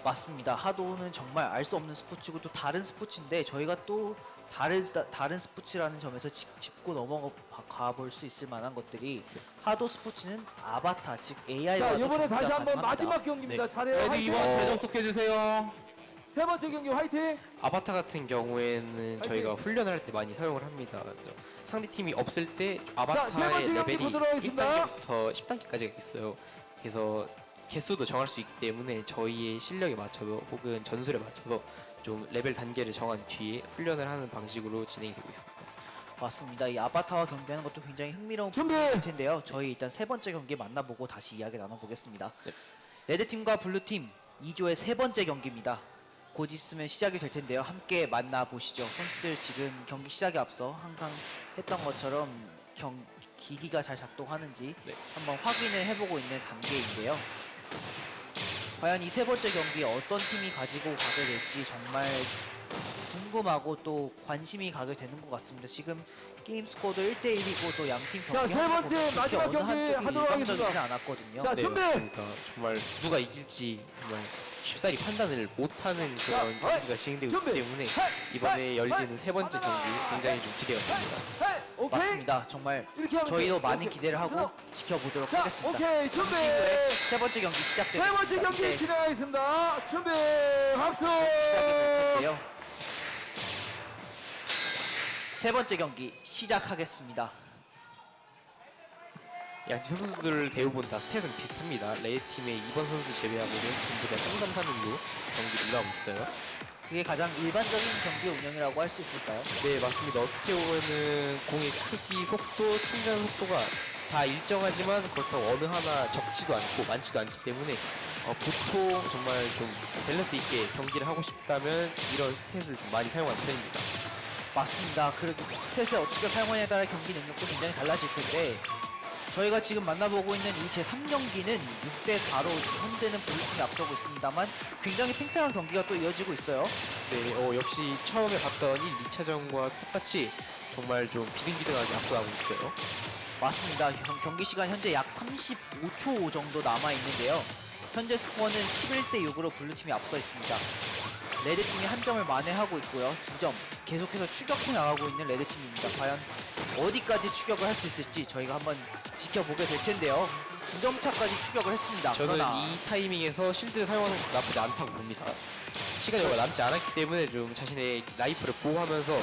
맞습니다. 하도는 정말 알 수 없는 스포츠고 또 다른 스포츠인데 저희가 또 다른 스포츠라는 점에서 짚고 넘어가 볼 수 있을 만한 것들이 하도 스포츠는 아바타 즉 AI와 자, 이번에 다시 한번 마지막 경기입니다. 잘해요. 레드 화이팅. 2번 대정속해주세요. 세 번째 경기 화이팅. 아바타 같은 경우에는 저희가 훈련을 할 때 많이 사용을 합니다. 상대 팀이 없을 때 세 아바타의 번째 경기 레벨이 보도록 하겠습니다. 1단계부터 10단계까지가 있어요. 그래서 개수도 정할 수 있기 때문에 저희의 실력에 맞춰서 혹은 전술에 맞춰서 좀 레벨 단계를 정한 뒤에 훈련을 하는 방식으로 진행이 되고 있습니다. 맞습니다. 이 아바타와 경기하는 것도 굉장히 흥미로운 준비. 부분일 텐데요. 저희 일단 세 번째 경기 만나보고 다시 이야기 나눠보겠습니다. 네. 레드팀과 블루팀 2조의 세 번째 경기입니다. 곧 있으면 시작이 될 텐데요. 함께 만나보시죠. 선수들 지금 경기 시작에 앞서 항상 했던 것처럼 기기가 잘 작동하는지 네. 한번 확인을 해보고 있는 단계인데요. 과연 이 세 번째 경기 어떤 팀이 가지고 가게 될지 정말 궁금하고 또 관심이 가게 되는 것 같습니다. 지금 게임 스코어도 1대1이고 또 양팀 자, 경기 세 번째 마지막 경기 하도록 하겠습니다. 않았거든요. 자, 네, 준비! 맞습니다. 정말 누가 이길지 정말 쉽사리 판단을 못하는 그런 자, 경기가 진행되고 있기 준비! 때문에 셋! 이번에 열리는 셋! 세 번째 경기 굉장히 좀 기대가 됩니다. 헤이, 오케이. 맞습니다. 정말 이렇게 하면 저희도 돼. 많은 이렇게. 기대를 하고 자, 지켜보도록 자, 하겠습니다. 오케이. 준비. 이후에 세 번째 경기 세 시작됩니다. 번째 경기 이제 진행하겠습니다. 준비. 박수. 시작이 될 텐데요. 세 번째 경기 시작하겠습니다. 양팀 선수들 대부분 다 스탯은 비슷합니다. 레드팀의 2번 선수 제외하고는 전부 다 3-3-3으로 경기를 임하고 있어요. 그게 가장 일반적인 경기 운영이라고 할 수 있을까요? 네, 맞습니다. 어떻게 보면은 공의 크기, 속도, 충전 속도가 다 일정하지만 그렇다고 어느 하나 적지도 않고 많지도 않기 때문에 보통 정말 좀 밸런스 있게 경기를 하고 싶다면 이런 스탯을 좀 많이 사용하는 편입니다. 맞습니다. 그리고 스탯을 어떻게 사용하냐에 따라 경기 능력도 굉장히 달라질 텐데 저희가 지금 만나보고 있는 이 제3경기는 6대4로 현재는 블루팀이 앞서고 있습니다만 굉장히 팽팽한 경기가 또 이어지고 있어요. 네, 역시 처음에 봤던 1, 2차전과 똑같이 정말 좀 비등비등하게 앞서가고 있어요. 맞습니다. 경기 시간 현재 약 35초 정도 남아 있는데요. 현재 스코어는 11대6으로 블루팀이 앞서 있습니다. 레드팀이 한 점을 만회하고 있고요. 2점 계속해서 추격해 나가고 있는 레드팀입니다. 과연 어디까지 추격을 할 수 있을지 저희가 한번 지켜보게 될 텐데요. 9점 차까지 추격을 했습니다. 저는 그러나 이 타이밍에서 실드를 사용하는 것도 나쁘지 않다고 봅니다. 시간이 얼마 남지 않았기 때문에 좀 자신의 라이프를 보호하면서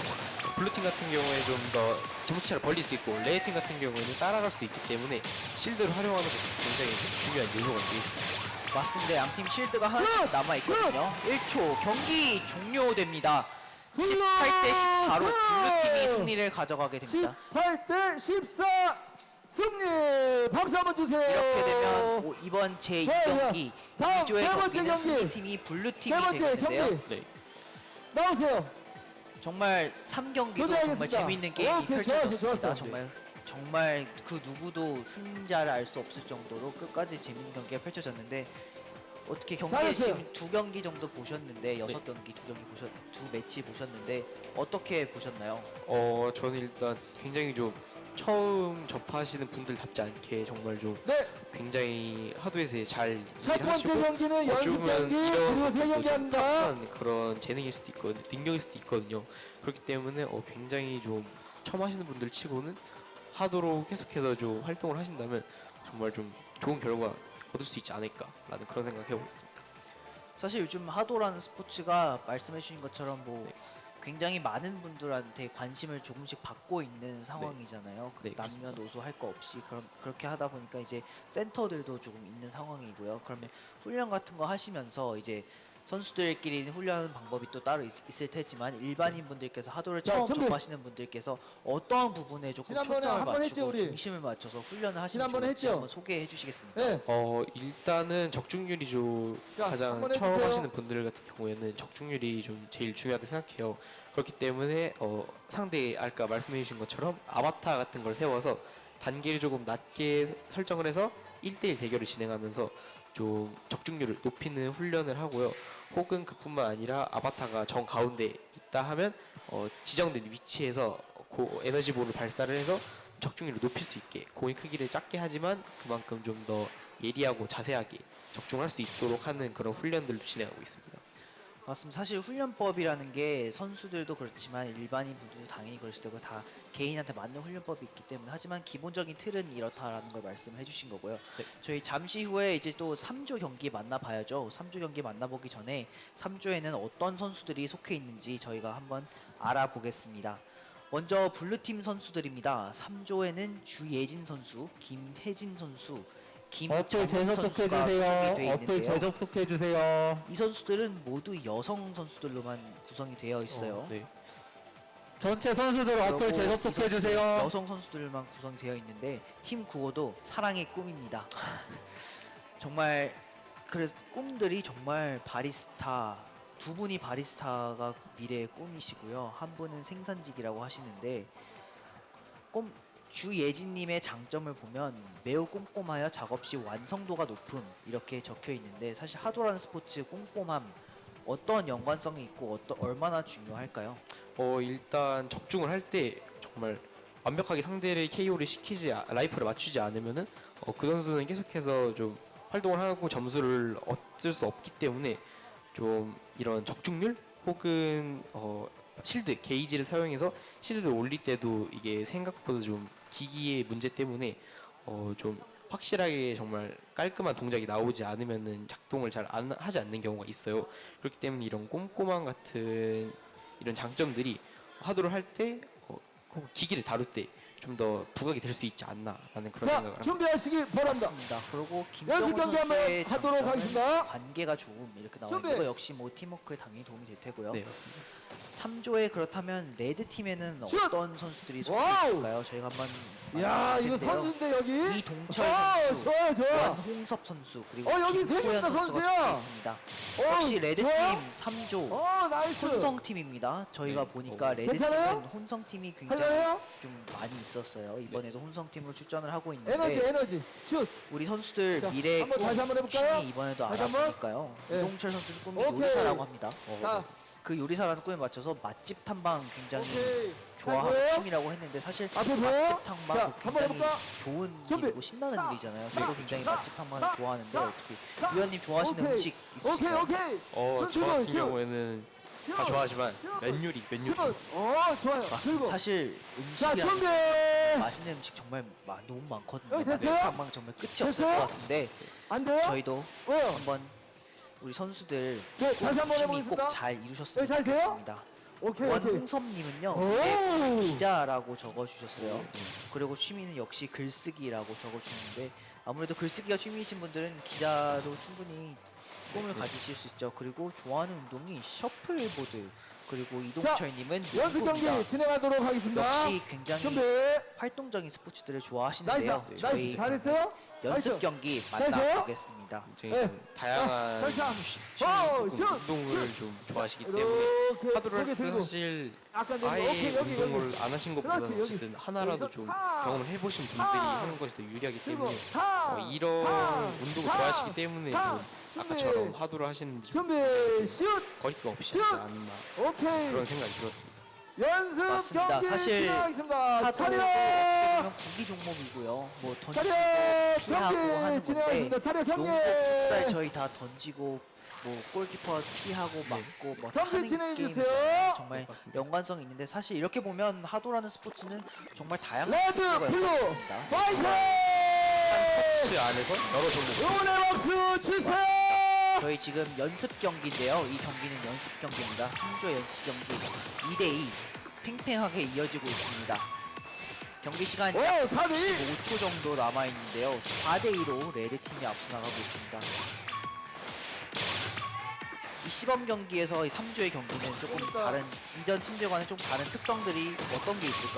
블루팀 같은 경우에 좀 더 점수차를 벌릴 수 있고 레드팀 같은 경우에는 따라갈 수 있기 때문에 실드를 활용하는 것도 굉장히 중요한 요소가 되겠습니다. 맞습니다. 양팀 실드가 하나씩 남아있거든요. 1초 경기 종료됩니다. 18대 14로 블루팀이 승리를 가져가게 됩니다. 18대 14 승리. 박수 한번 주세요. 이렇게 되면 이번 자, 제2경기 다음 2조의 세 번째 경기는 경기. 승리팀이 블루팀이 세 번째 되겠는데요. 경기 네. 나오세요. 정말 3경기도 정말 도전하겠습니다. 재미있는 게임이 오케이, 펼쳐졌습니다. 좋았어요. 정말 그 누구도 승자를 알 수 없을 정도로 끝까지 재밌는 경기가 펼쳐졌는데 어떻게 경기에 잘했어요. 지금 2경기 정도 보셨는데 6경기 2 매치 보셨는데 어떻게 보셨나요? 저는 일단 굉장히 좀 처음 접하시는 분들답지 않게 정말 좀 네. 굉장히 하드에서 잘 첫 일을 번째 하시고 경기는 연습 경기 그리고 세 경기 합니다. 합니다. 그런 재능일 수도 있거든요. 능력일 수도 있거든요. 그렇기 때문에 굉장히 좀 처음 하시는 분들 치고는 하도로 계속해서 좀 활동을 하신다면 정말 좀 좋은 결과 얻을 수 있지 않을까라는 그런 생각 해보고 있습니다. 사실 요즘 하도라는 스포츠가 말씀해 주신 것처럼 뭐 굉장히 많은 분들한테 관심을 조금씩 받고 있는 상황이잖아요. 네, 그렇습니다. 남녀노소 할 거 없이 그렇게 하다 보니까 이제 센터들도 조금 있는 상황이고요. 그러면 훈련 같은 거 하시면서 이제 선수들끼리 훈련하는 방법이 또 따로 있을 테지만 일반인 분들께서 하도를 자, 처음 준비. 접하시는 분들께서 어떠한 부분에 조금 지난번에 초점을 한번 했죠, 맞추고 우리? 중심을 맞춰서 훈련을 하시면 지난번에 좋을지 했죠? 한번 소개해 주시겠습니까? 네. 일단은 적중률이 좀 자, 가장 한번 처음 해주세요. 하시는 분들 같은 경우에는 적중률이 좀 제일 중요하다고 생각해요. 그렇기 때문에 상대 아까 말씀해 주신 것처럼 아바타 같은 걸 세워서 단계를 조금 낮게 설정을 해서 1대1 대결을 진행하면서 좀 적중률을 높이는 훈련을 하고요. 혹은 그뿐만 아니라 아바타가 정 가운데 있다 하면 지정된 위치에서 에너지볼을 발사를 해서 적중률을 높일 수 있게 공의 크기를 작게 하지만 그만큼 좀 더 예리하고 자세하게 적중할 수 있도록 하는 그런 훈련들을 진행하고 있습니다. 맞습니다. 사실 훈련법이라는 게 선수들도 그렇지만 일반인 분들도 당연히 그러실 테고 다 개인한테 맞는 훈련법이 있기 때문에 하지만 기본적인 틀은 이렇다라는 걸 말씀해 주신 거고요. 네. 저희 잠시 후에 이제 또 3조 경기 만나봐야죠. 3조 경기 만나보기 전에 3조에는 어떤 선수들이 속해 있는지 저희가 한번 알아보겠습니다. 먼저 블루팀 선수들입니다. 3조에는 주예진 선수, 김혜진 선수, 어플 김정은 재접속해 선수가 주세요. 구성이 어플 되어 있는데요. 재접속해 주세요. 이 선수들은 모두 여성 선수들로만 구성이 되어 있어요. 네. 전체 선수들 어플 그리고 이 재접속해 선수들은 주세요. 여성 선수들만 구성되어 있는데 팀 구호도 사랑의 꿈입니다. 정말 그래서 꿈들이 정말 바리스타 두 분이 바리스타가 미래의 꿈이시고요. 한 분은 생산직이라고 하시는데 주예진님의 장점을 보면 매우 꼼꼼하여 작업 시 완성도가 높음 이렇게 적혀 있는데 사실 하도라는 스포츠 꼼꼼함 어떤 연관성이 있고 얼마나 중요할까요? 일단 적중을 할 때 정말 완벽하게 상대를 KO를 라이프를 맞추지 않으면은 그 선수는 계속해서 좀 활동을 하고 점수를 얻을 수 없기 때문에 좀 이런 적중률 혹은 실드 게이지를 사용해서 실드를 올릴 때도 이게 생각보다 좀 기기의 문제 때문에 좀 확실하게 정말 깔끔한 동작이 나오지 않으면은 작동을 잘 하지 않는 경우가 있어요. 그렇기 때문에 이런 꼼꼼함 같은 이런 장점들이 하도를 할 때 기기를 다룰 때 좀 더 부각이 될 수 있지 않나라는 그런 자, 생각을 합니다. 준비하시기 바랍니다. 맞습니다. 그리고 연습 김정은 경기 한번 선수의 하도록 장점은 하겠습니다. 관계가 좋음 이렇게 나와 준비. 있는 거 역시 뭐 팀워크에 당연히 도움이 될 테고요. 네, 맞습니다. 3조에 그렇다면 레드 팀에는 슛! 어떤 선수들이 속해 와우! 있을까요? 저희가 한번 야, 만나볼 이거 텐데요. 선수인데 여기. 이동철 선수, 좋아요, 좋아요. 원홍섭 선수 그리고 여기 세 김소연 명다 선수가 선수야. 속해 있습니다. 역시 레드 팀 좋아요? 3조 나이스. 혼성 팀입니다. 저희가 네. 보니까 레드 괜찮아요? 팀은 혼성 팀이 굉장히 할래요? 좀 많이 있었어요. 이번에도 혼성 팀으로 출전을 하고 에너지, 있는데 에너지. 슛. 우리 선수들 자, 미래의 한번 다시 한번 해볼까요? 꿈이 이번에도 다시 한번? 알아보니까요. 네. 이동철 선수는 꿈이 오케이. 요리사라고 합니다. 자, 그 요리사라는 꿈에 맞춰서 맛집 탐방 굉장히 오케이. 좋아하는 보여요? 팀이라고 했는데 사실 앞에 보여요? 맛집 탐방 자, 그거 한번 굉장히 해볼까? 좋은 준비. 일이고 신나는 자, 일이잖아요. 자, 저도 굉장히 자, 맛집 탐방을 자, 좋아하는데 자, 어떻게 자, 위원님 좋아하시는 오케이. 음식 오케이, 있으신가요? 오케이. 저 선수들 같은 슛. 경우에는 다 좋아하지만 맨유리. 좋아요. 맞습니다. 들고. 사실 자, 음식이 준비. 맛있는 음식 정말 너무 많거든요. 여기 됐어요? 방 정말 끝이 없을 됐어요? 것 같은데 안 돼요? 저희도 왜요? 한번 우리 선수들 저 다시 한번 열심히 해보겠습니다. 꼭 잘 이루셨으면 여기 잘 돼요? 좋겠습니다. 오케이. 원홍섭님은요 오. 기자라고 적어주셨어요. 그리고 취미는 역시 글쓰기라고 적어주셨는데 아무래도 글쓰기가 취미이신 분들은 기자로 충분히 꿈을 가지실 수 있죠. 그리고 좋아하는 운동이 셔플보드. 그리고 이동철님은 연습 경기 농구입니다. 진행하도록 하겠습니다. 역시 굉장히 준비. 활동적인 스포츠들을 좋아하시는데요. 나이스. 저희 잘했어요? 연습 나이스. 경기 잘했어요? 만나보겠습니다. 저희 좀 다양한 다시 한 취미, 슛! 운동을 좀 좋아하시기 때문에 이렇게 하드를 고개 할 때 들고. 사실 약간 아예 오케이, 여기. 운동을 안 하신 것보다는 그렇지, 여기. 어쨌든 하나라도 여기서 좀 타! 경험을 해보신 분들이 타! 하는 것이 더 유리하기 들고. 때문에 타! 이런 타! 운동을 타! 좋아하시기 때문에 타! 좀 준비. 아까처럼 하드를 하시는지 준비. 슛. 거리낌 없이 슛! 하지 않나 오케이. 그런 생각이 들었습니다. 연습 맞습니다. 경기 사실 진행하겠습니다. 하도 차렷. 보면 구기 종목이고요. 뭐 던지고 차렷 피하고 경기 하는 진행하겠습니다. 건데 차렷 경기. 농구, 풋살 저희 다 던지고 뭐 골키퍼 피하고 막고 뭐 경기 하는 진행해 게임 주세요. 정말 맞습니다. 연관성이 있는데 사실 이렇게 보면 하도라는 스포츠는 정말 다양한 레드 스포츠가 블루 있습니다. 파이팅! 스포츠 안에서 여러 종목 응원의 박수 주세요. 저희 지금 연습 경기인데요. 이 경기는 연습 경기입니다. 3조 연습 경기 2대2 팽팽하게 이어지고 있습니다. 경기 시간 오, 약 4대2. 5초 정도 남아 있는데요. 4대2로 레드 팀이 앞서 나가고 있습니다. 이 시범 경기에서 이 3조의 경기는 조금 다른 이전 팀들과는 좀 다른 특성들이 어떤 게 있을까요?